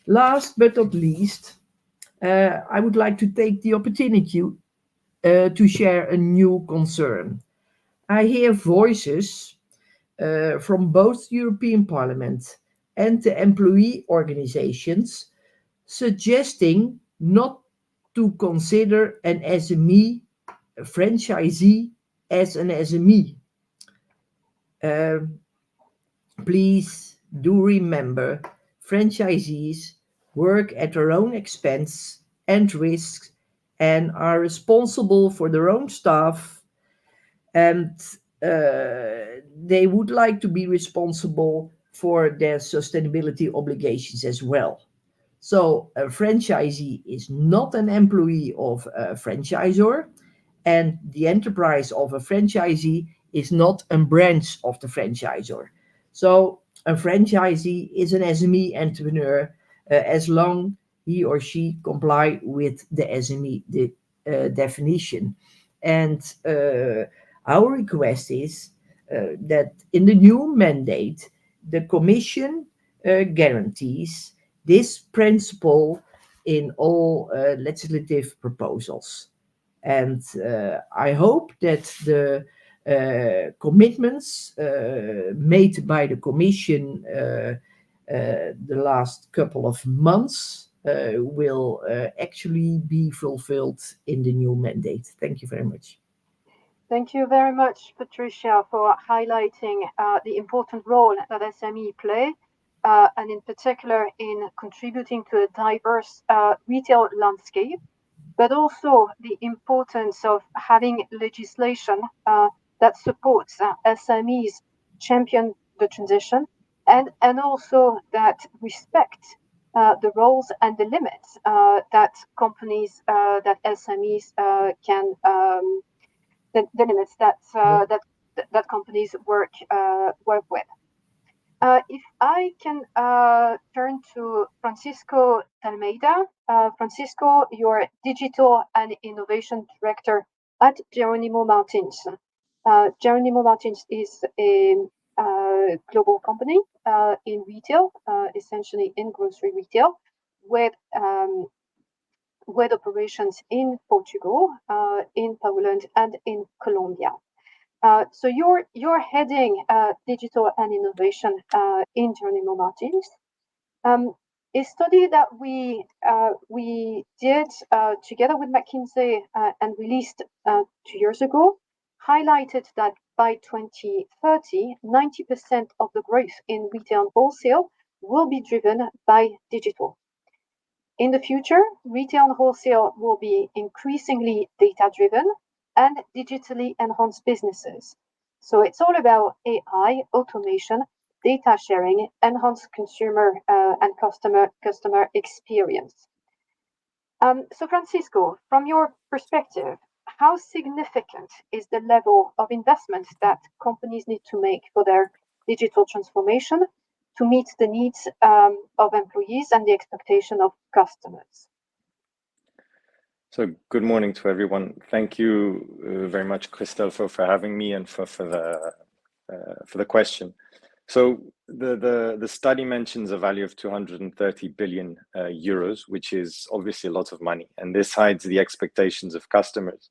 Last but not least, I would like to take the opportunity to share a new concern. I hear voices from both European Parliament and the employee organizations suggesting not to consider an SME, a franchisee, as an SME. Please do remember, franchisees work at their own expense and risk and are responsible for their own staff, and they would like to be responsible for their sustainability obligations as well. So a franchisee is not an employee of a franchisor, and the enterprise of a franchisee is not a branch of the franchisor. So a franchisee is an SME entrepreneur as long he or she comply with the SME definition. And our request is that in the new mandate, the Commission guarantees this principle in all legislative proposals. And I hope that the commitments made by the Commission the last couple of months will actually be fulfilled in the new mandate. Thank you very much. Thank you very much, Patricia, for highlighting the important role that SME play, and in particular in contributing to a diverse retail landscape, but also the importance of having legislation that supports SMEs champion the transition, and also that respect the roles and the limits that companies, that SMEs can, the limits that companies work with. If I can turn to Francisco Almeida. Francisco, you're Digital and Innovation Director at Jerónimo Martins. Jerónimo Martins is a global company in retail, essentially in grocery retail, with operations in Portugal, in Poland, and in Colombia. So you're heading digital and innovation in Jerónimo Martins. A study that we did together with McKinsey and released 2 years ago highlighted that by 2030, 90% of the growth in retail and wholesale will be driven by digital. In the future, retail and wholesale will be increasingly data-driven and digitally enhanced businesses. So it's all about AI, automation, data sharing, enhanced consumer and customer experience. So Francisco, from your perspective, how significant is the level of investment that companies need to make for their digital transformation to meet the needs of employees and the expectation of customers? So good morning to everyone. Thank you very much, Christelle, for having me and for the question. So the study mentions a value of 230 billion euros, which is obviously a lot of money, and this hides the expectations of customers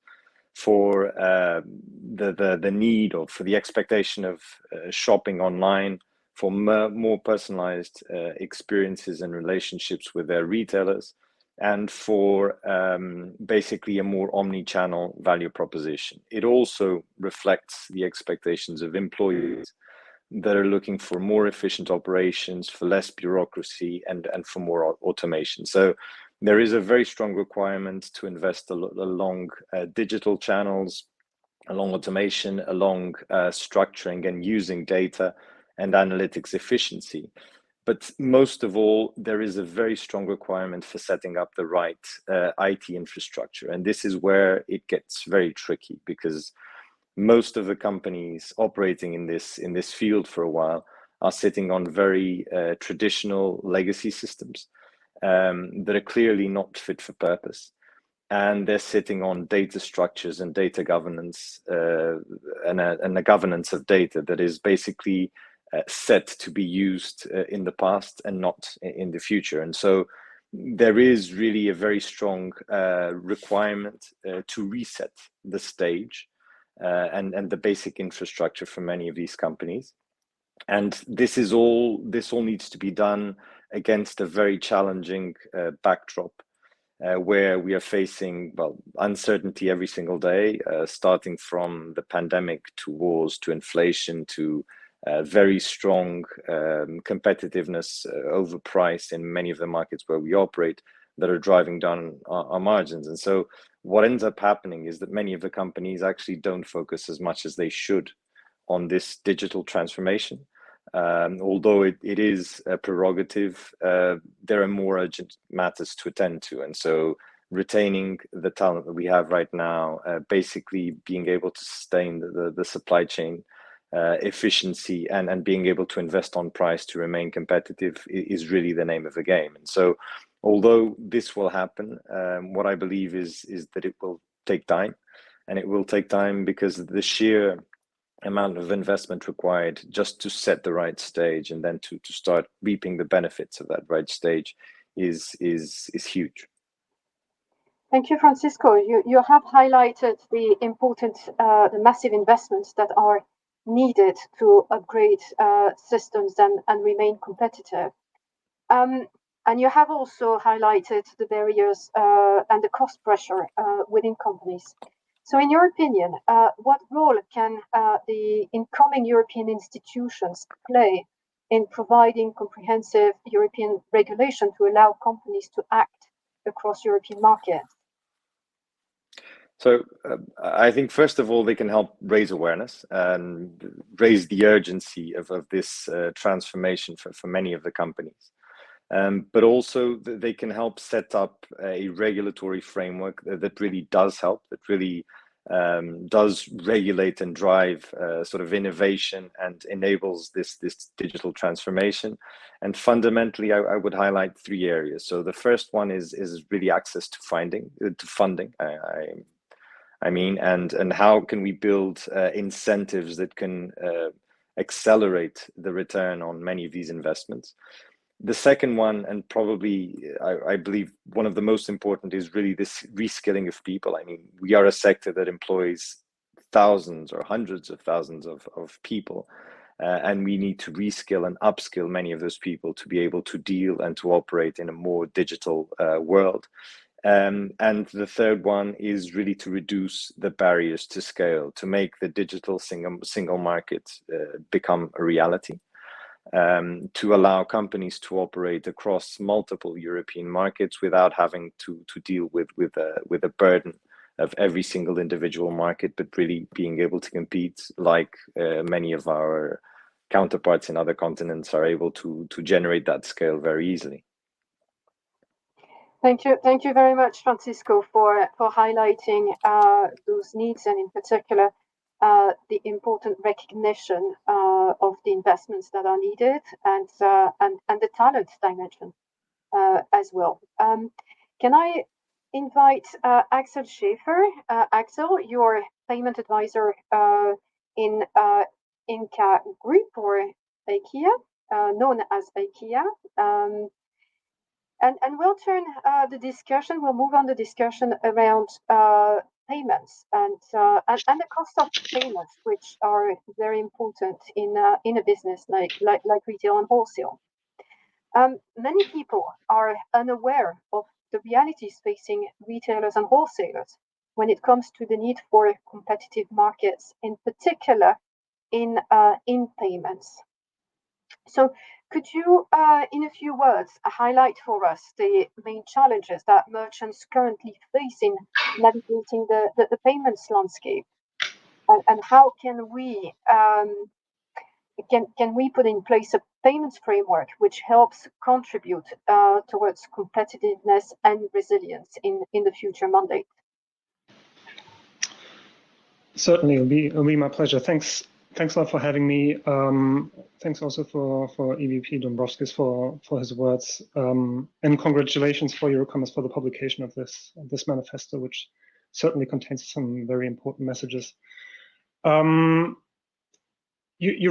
for the need, or for the expectation of shopping online, for more personalized experiences and relationships with their retailers, and for basically a more omni-channel value proposition. It also reflects the expectations of employees that are looking for more efficient operations, for less bureaucracy, and for more automation. So there is a very strong requirement to invest along digital channels, along automation, along structuring and using data and analytics efficiency. But most of all, there is a very strong requirement for setting up the right IT infrastructure. And this is where it gets very tricky, because most of the companies operating in this field for a while are sitting on very traditional legacy systems that are clearly not fit for purpose. And they're sitting on data structures and data governance and the governance of data that is basically set to be used in the past and not in the future. And so there is really a very strong requirement to reset the stage and the basic infrastructure for many of these companies. And this all needs to be done against a very challenging backdrop where we are facing, well, uncertainty every single day, starting from the pandemic to wars, to inflation, to very strong competitiveness over price in many of the markets where we operate that are driving down our margins. And so what ends up happening is that many of the companies actually don't focus as much as they should on this digital transformation. Although it is a prerogative, there are more urgent matters to attend to. And so retaining the talent that we have right now, basically being able to sustain the supply chain efficiency and being able to invest on price to remain competitive is really the name of the game. And so although this will happen, what I believe is that it will take time, and it will take time because the sheer amount of investment required just to set the right stage and then to start reaping the benefits of that right stage is huge. Thank you, Francisco. You have highlighted the important, the massive investments that are needed to upgrade systems and remain competitive. And you have also highlighted the barriers and the cost pressure within companies. So in your opinion, what role can the incoming European institutions play in providing comprehensive European regulation to allow companies to act across European markets? So I think, first of all, they can help raise awareness and raise the urgency of this transformation for many of the companies. But also they can help set up a regulatory framework that really does help, that really does regulate and drive sort of innovation and enables this digital transformation. And fundamentally, I would highlight three areas. So the first one is really access to funding. And how can we build incentives that can accelerate the return on many of these investments? The second one, and probably I believe one of the most important, is really this reskilling of people. I mean, we are a sector that employs thousands or hundreds of thousands of people, and we need to reskill and upskill many of those people to be able to deal and to operate in a more digital world. And the third one is really to reduce the barriers to scale, to make the digital single market become a reality. To allow companies to operate across multiple European markets without having to deal with a burden of every single individual market, but really being able to compete like many of our counterparts in other continents are able to generate that scale very easily. Thank you very much, Francisco, for highlighting those needs, and in particular the important recognition of the investments that are needed and the talent dimension as well. Can I invite Axel Schäfer? Axel, your payment advisor in Inca Group, or IKEA, known as IKEA. And we'll turn we'll move on the discussion around payments and the cost of payments, which are very important in a business like retail and wholesale. Many people are unaware of the realities facing retailers and wholesalers when it comes to the need for competitive markets, in particular in payments. So could you, in a few words, highlight for us the main challenges that merchants currently face in navigating the payments landscape, and how can we put in place a payments framework which helps contribute towards competitiveness and resilience in the future mandate? Certainly, it'll be my pleasure. Thanks a lot for having me. Thanks also for EVP Dombrovskis for his words, and congratulations for EuroCommerce for the publication of this manifesto, which certainly contains some very important messages. You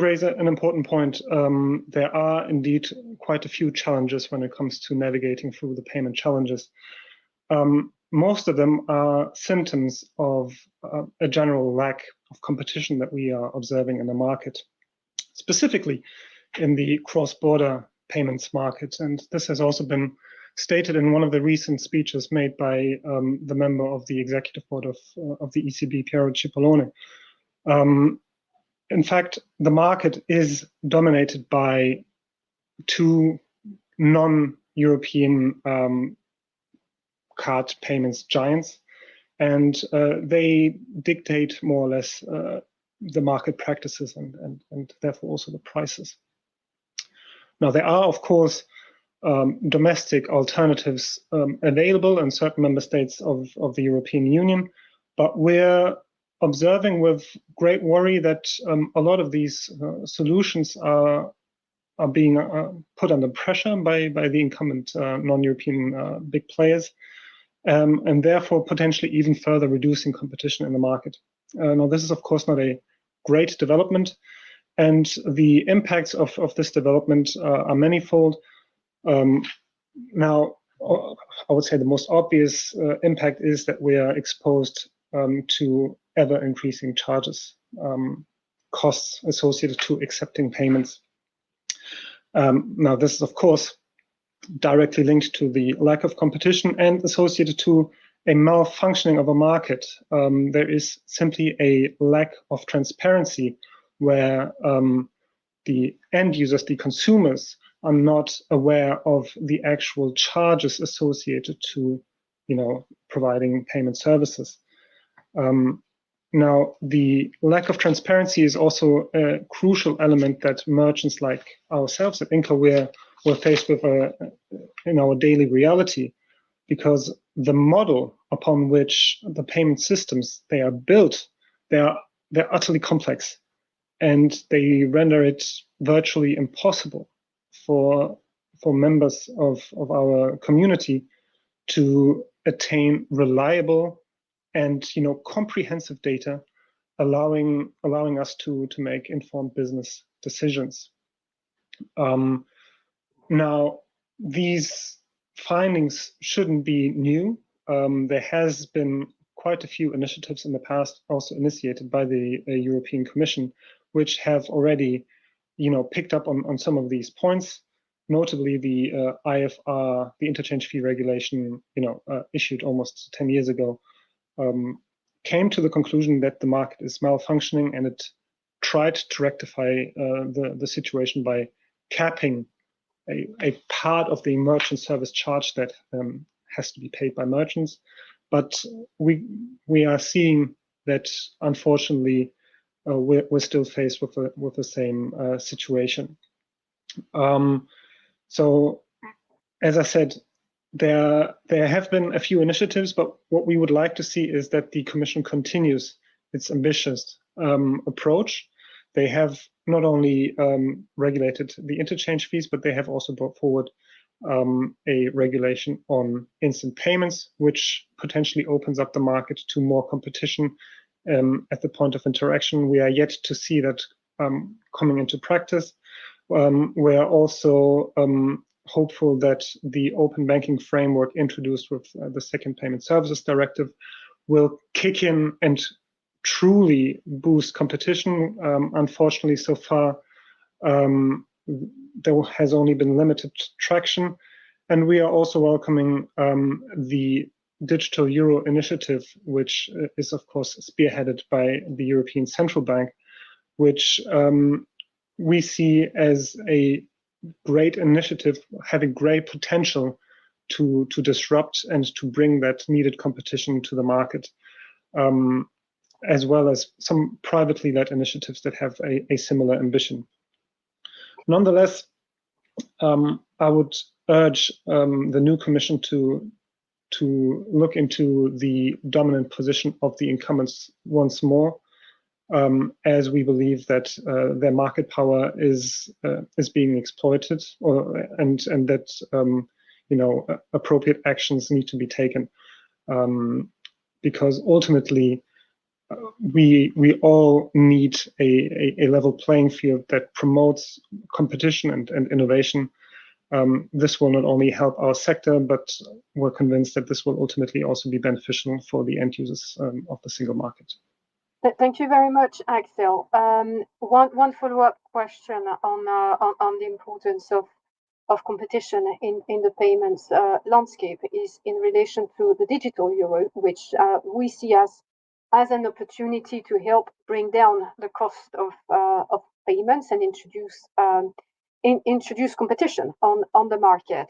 raise an important point. There are indeed quite a few challenges when it comes to navigating through the payment challenges. Most of them are symptoms of a general lack of competition that we are observing in the market, specifically in the cross-border payments market. And this has also been stated in one of the recent speeches made by the member of the executive board of the ECB, Piero Cipollone. In fact, the market is dominated by two non-European card payments giants, and they dictate more or less the market practices and therefore also the prices. Now, there are, of course, domestic alternatives available in certain member states of the European Union, but we're observing with great worry that a lot of these solutions are being put under pressure by the incumbent non-European big players, and therefore potentially even further reducing competition in the market. Now, this is of course not a great development, and the impacts of this development are manifold. Now, I would say the most obvious impact is that we are exposed to ever increasing charges, costs associated to accepting payments. Now, this is of course directly linked to the lack of competition and associated to a malfunctioning of a market. There is simply a lack of transparency where the end users, the consumers, are not aware of the actual charges associated to, providing payment services. Now, the lack of transparency is also a crucial element that merchants like ourselves at Inca we're faced with in our daily reality, because the model upon which the payment systems they are built, they're utterly complex, and they render it virtually impossible for members of our community to attain reliable and comprehensive data, allowing us to make informed business decisions. Now, these findings shouldn't be new. There has been quite a few initiatives in the past, also initiated by the European Commission, which have already, picked up on some of these points. Notably, the IFR, the interchange fee regulation, issued almost 10 years ago, came to the conclusion that the market is malfunctioning, and it tried to rectify the situation by capping a part of the merchant service charge that has to be paid by merchants. But we are seeing that, unfortunately, we're still faced with the same situation. So, as I said, there have been a few initiatives, but what we would like to see is that the Commission continues its ambitious approach. They have not only regulated the interchange fees, but they have also brought forward a regulation on instant payments, which potentially opens up the market to more competition at the point of interaction. We are yet to see that coming into practice. We are also hopeful that the open banking framework introduced with the second Payment Services Directive will kick in and truly boost competition. Unfortunately, so far, there has only been limited traction. And we are also welcoming the Digital Euro initiative, which is, of course, spearheaded by the European Central Bank, which we see as a great initiative, having great potential to disrupt and to bring that needed competition to the market, as well as some privately led initiatives that have a similar ambition. Nonetheless, I would urge the new Commission to look into the dominant position of the incumbents once more, as we believe that their market power is being exploited, and that appropriate actions need to be taken, because ultimately we all need a level playing field that promotes competition and innovation. This will not only help our sector, but we're convinced that this will ultimately also be beneficial for the end users of the single market. Thank you very much, Axel. One follow-up question on the importance of competition in the payments landscape is in relation to the digital euro, which we see as an opportunity to help bring down the cost of payments and introduce competition on the market.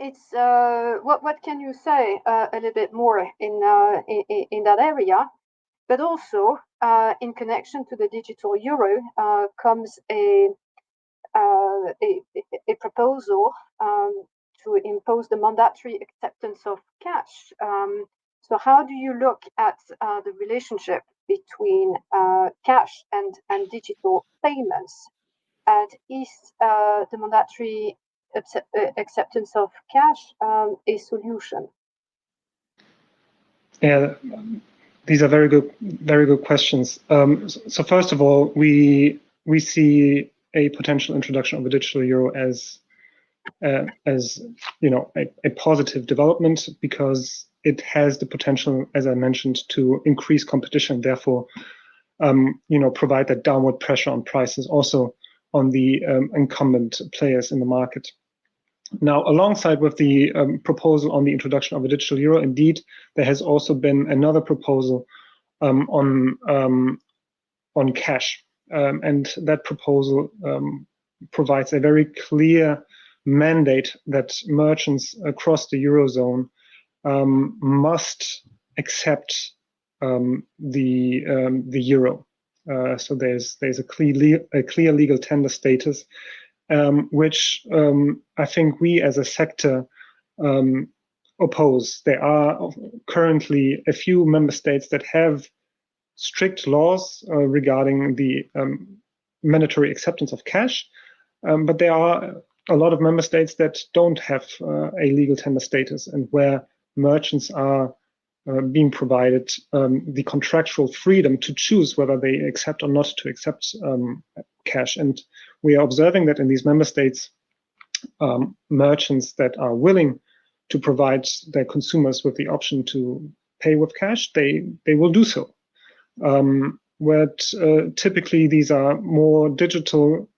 it's what can you say a little bit more in that area? But also in connection to the digital euro comes a proposal to impose the mandatory acceptance of cash. So how do you look at the relationship between cash and digital payments? And is the mandatory acceptance of cash a solution? Yeah, these are very good questions. So first of all, we see a potential introduction of a digital euro as a positive development, because it has the potential, as I mentioned, to increase competition, therefore provide that downward pressure on prices, also on the incumbent players in the market. Now, alongside with the proposal on the introduction of a digital euro, indeed, there has also been another proposal on cash, and that proposal provides a very clear mandate that merchants across the Eurozone must accept the euro. So there's a clear legal tender status, which I think we as a sector oppose. There are currently a few member states that have strict laws regarding the mandatory acceptance of cash, but there are a lot of member states that don't have a legal tender status, and where merchants are being provided the contractual freedom to choose whether they accept or not to accept cash. And we are observing that in these member states, merchants that are willing to provide their consumers with the option to pay with cash, they will do so. But typically these are more digital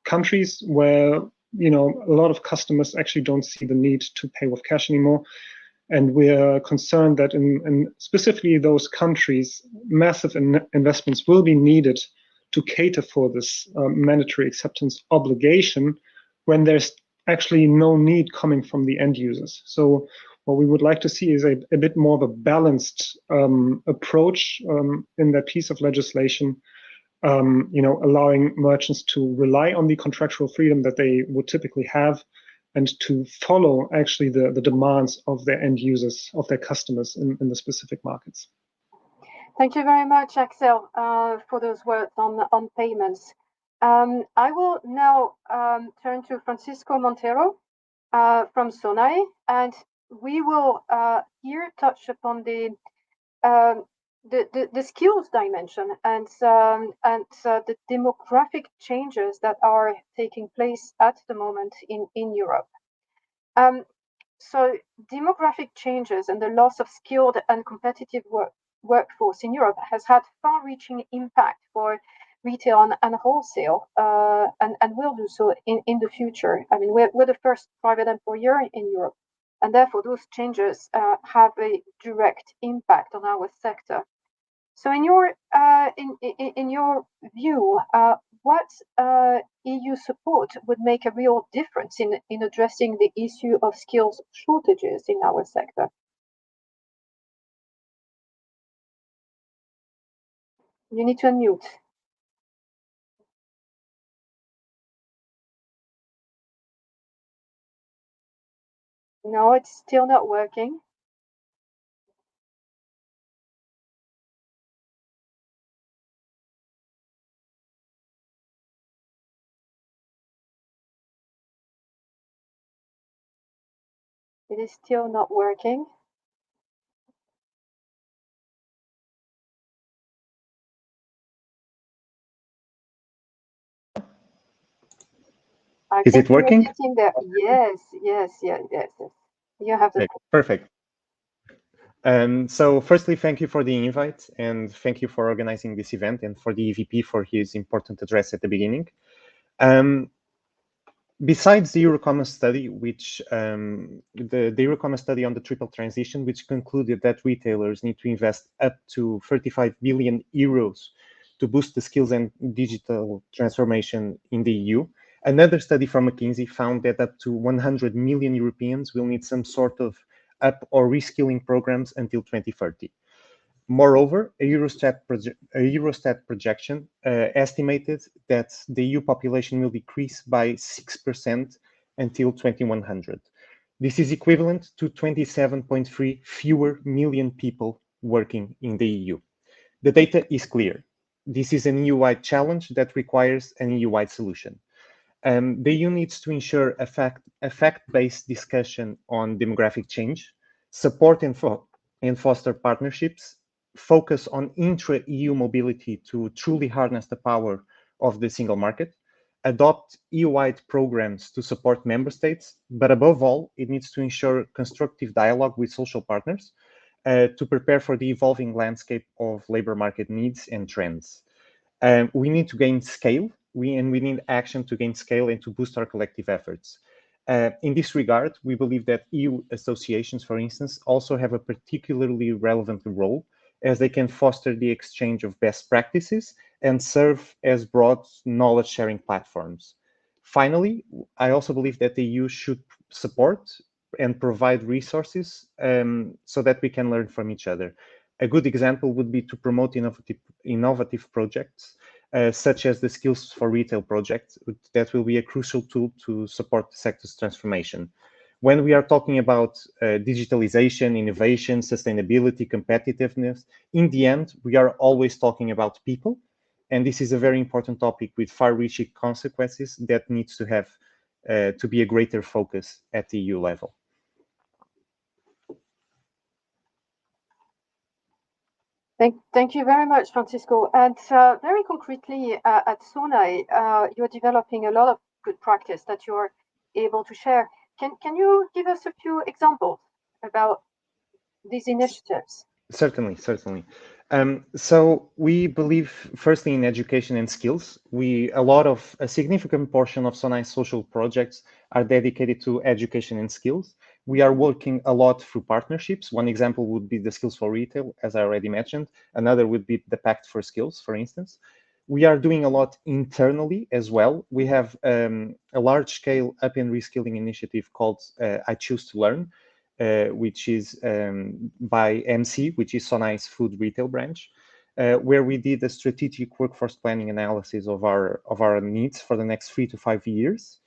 countries where a lot of customers actually don't see the need to pay with cash anymore. And we are concerned that in specifically those countries, massive investments will be needed to cater for this mandatory acceptance obligation, when there's actually no need coming from the end users. So what we would like to see is a bit more of a balanced approach in that piece of legislation, allowing merchants to rely on the contractual freedom that they would typically have, and to follow actually the demands of their end users, of their customers in the specific markets. Thank you very much, Axel, for those words on payments. I will now turn to Francisco Montero from SONAE, and we will here touch upon the skills dimension and the demographic changes that are taking place at the moment in Europe. So demographic changes and the loss of skilled and competitive workforce in Europe has had far-reaching impact for retail and wholesale, and will do so in the future. I mean, we're the first private employer in Europe, and therefore those changes have a direct impact on our sector. So in your view, what EU support would make a real difference in addressing the issue of skills shortages in our sector? You need to unmute. No, it's still not working. It is still not working. Is it working? There. Yes. You have the perfect. So firstly, thank you for the invite, and thank you for organizing this event, and for the EVP for his important address at the beginning. Besides the EuroCommerce study, which the EuroCommerce study on the triple transition, which concluded that retailers need to invest up to 35 billion euros to boost the skills and digital transformation in the EU, Another study from McKinsey found that up to 100 million Europeans will need some sort of up or reskilling programs until 2030. Moreover, a Eurostat projection estimated that the EU population will decrease by 6% until 2100. This is equivalent to 27.3 fewer million people working in the EU. The data is clear. This is an EU-wide challenge that requires an EU-wide solution. The EU needs to ensure a fact-based discussion on demographic change, support and foster partnerships, focus on intra-EU mobility to truly harness the power of the single market, adopt EU-wide programs to support member states, but above all, it needs to ensure constructive dialogue with social partners to prepare for the evolving landscape of labor market needs and trends. We need to gain scale, we need action to gain scale and to boost our collective efforts. In this regard, we believe that EU associations, for instance, also have a particularly relevant role, as they can foster the exchange of best practices and serve as broad knowledge-sharing platforms. Finally, I also believe that the EU should support and provide resources so that we can learn from each other. A good example would be to promote innovative projects, such as the Skills for Retail project, that will be a crucial tool to support the sector's transformation. When we are talking about digitalization, innovation, sustainability, competitiveness, in the end, we are always talking about people. And this is a very important topic with far-reaching consequences that needs to have to be a greater focus at the EU level. Thank you very much, Francisco. And very concretely, at SONAI, you're developing a lot of good practice that you're able to share. Can you give us a few examples about these initiatives? Certainly. So we believe, firstly, in education and skills. A significant portion of SONAI's social projects are dedicated to education and skills. We are working a lot through partnerships. One example would be the Skills for Retail, as I already mentioned. Another would be the Pact for Skills, for instance. We are doing a lot internally as well. We have a large-scale up and reskilling initiative called I Choose to Learn, which is by MC, which is SONAI's food retail branch, where we did a strategic workforce planning analysis of our needs for the next 3 to 5 years.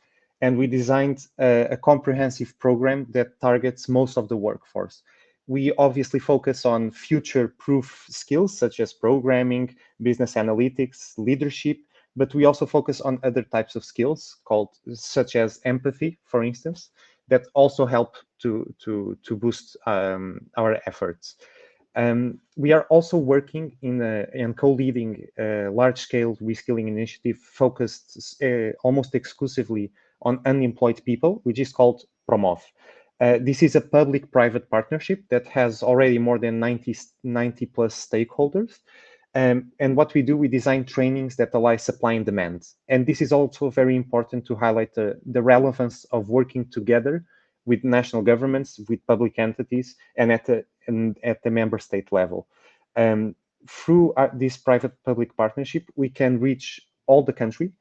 And we designed a comprehensive program that targets most of the workforce. We obviously focus on future-proof skills such as programming, business analytics, leadership, but we also focus on other types of skills such as empathy, for instance, that also help to boost our efforts. We are also working in co-leading a large-scale reskilling initiative focused almost exclusively on unemployed people, which is called Promove. This is a public-private partnership that has already more than 90 plus stakeholders. And what we do, we design trainings that align supply and demand. And this is also very important to highlight the relevance of working together with national governments, with public entities, and at the member state level. Through this private-public partnership, we can reach all the country,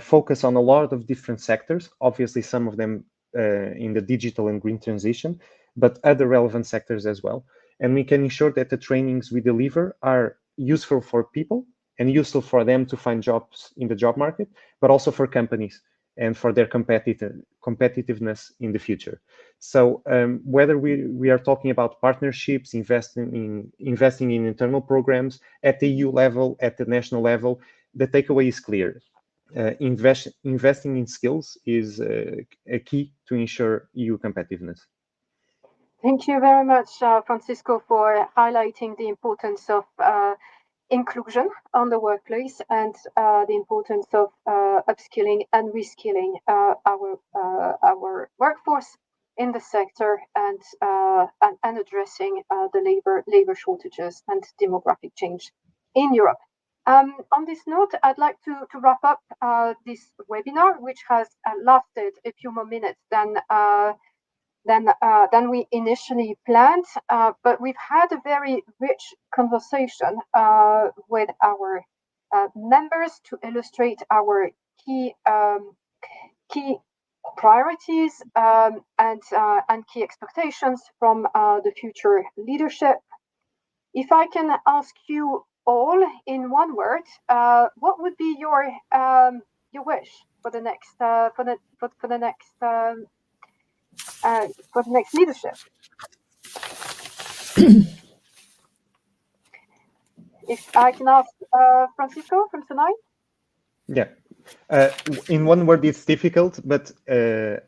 focus on a lot of different sectors, obviously some of them in the digital and green transition, but other relevant sectors as well. And we can ensure that the trainings we deliver are useful for people and useful for them to find jobs in the job market, but also for companies and for their competitiveness in the future. So whether we are talking about partnerships, investing in internal programs at the EU level, at the national level, the takeaway is clear. Investing in skills is a key to ensure EU competitiveness. Thank you very much, Francisco, for highlighting the importance of inclusion on the workplace and the importance of upskilling and reskilling our workforce in the sector and addressing the labor shortages and demographic change in Europe. On this note, I'd like to wrap up this webinar, which has lasted a few more minutes than we initially planned, but we've had a very rich conversation with our members to illustrate our key key priorities and key expectations from the future leadership. If I can ask you all in one word, what would be your wish for the next leadership? If I can ask Francisco from Sonai. Yeah. In one word, it's difficult, but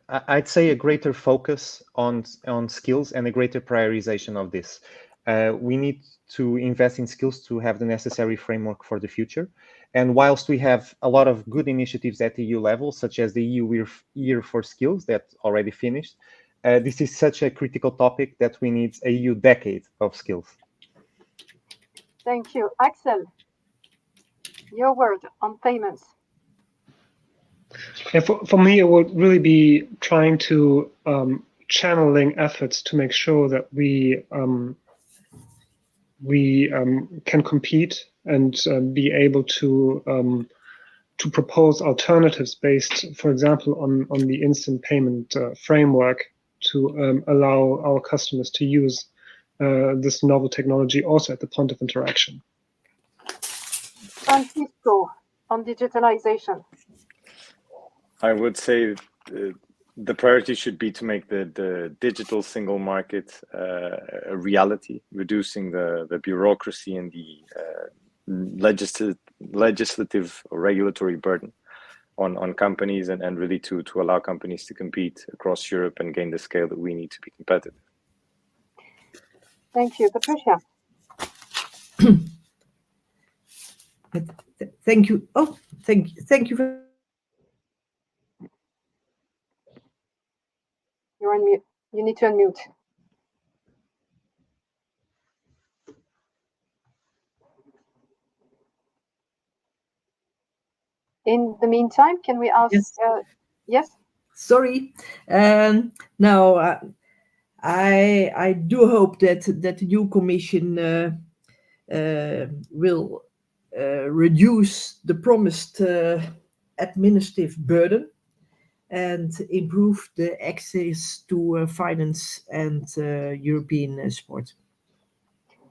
I'd say a greater focus on skills and a greater prioritization of this. We need to invest in skills to have the necessary framework for the future. And whilst we have a lot of good initiatives at EU level, such as the EU Year for Skills that already finished, this is such a critical topic that we need a EU decade of skills. Thank you. Axel, your word on payments. Yeah, for me, it would really be trying to channeling efforts to make sure that we can compete and be able to propose alternatives based, for example, on the instant payment framework to allow our customers to use this novel technology also at the point of interaction. Francisco, on digitalization. I would say the priority should be to make the digital single market a reality, reducing the bureaucracy and the legislative or regulatory burden on companies and really to allow companies to compete across Europe and gain the scale that we need to be competitive. Thank you. Patricia. Thank you. Oh, thank you. You're on mute. You need to unmute. In the meantime, can we ask? Yes. Yes. Sorry. Now, I do hope that the new Commission will reduce the promised administrative burden and improve the access to finance and European support.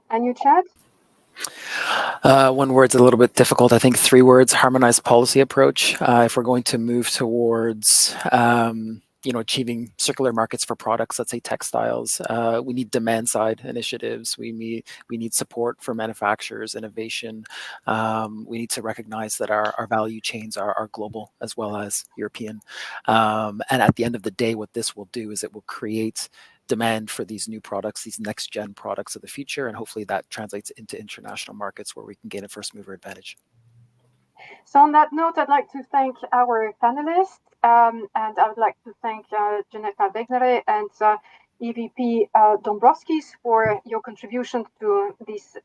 And you, Chad? One word's a little bit difficult. I think 3 words: harmonized policy approach. If we're going to move towards achieving circular markets for products, let's say textiles, we need demand side initiatives. We need support for manufacturers, innovation. We need to recognize that our value chains are global as well as European. And at the end of the day, what this will do is it will create demand for these new products, these next gen products of the future, and hopefully that translates into international markets where we can gain a first mover advantage. So on that note, I'd like to thank our panelists, and I would like to thank Janetta Begnere and EVP Dombrovskis for your contribution to this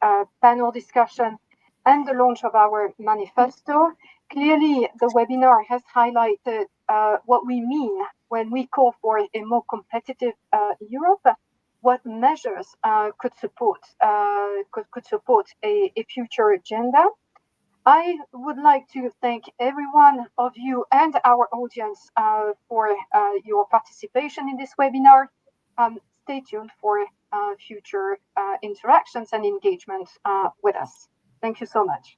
panel discussion and the launch of our manifesto. Clearly, the webinar has highlighted what we mean when we call for a more competitive Europe, what measures could support a future agenda. I would like to thank every one of you and our audience for your participation in this webinar. Stay tuned for future interactions and engagement with us. Thank you so much.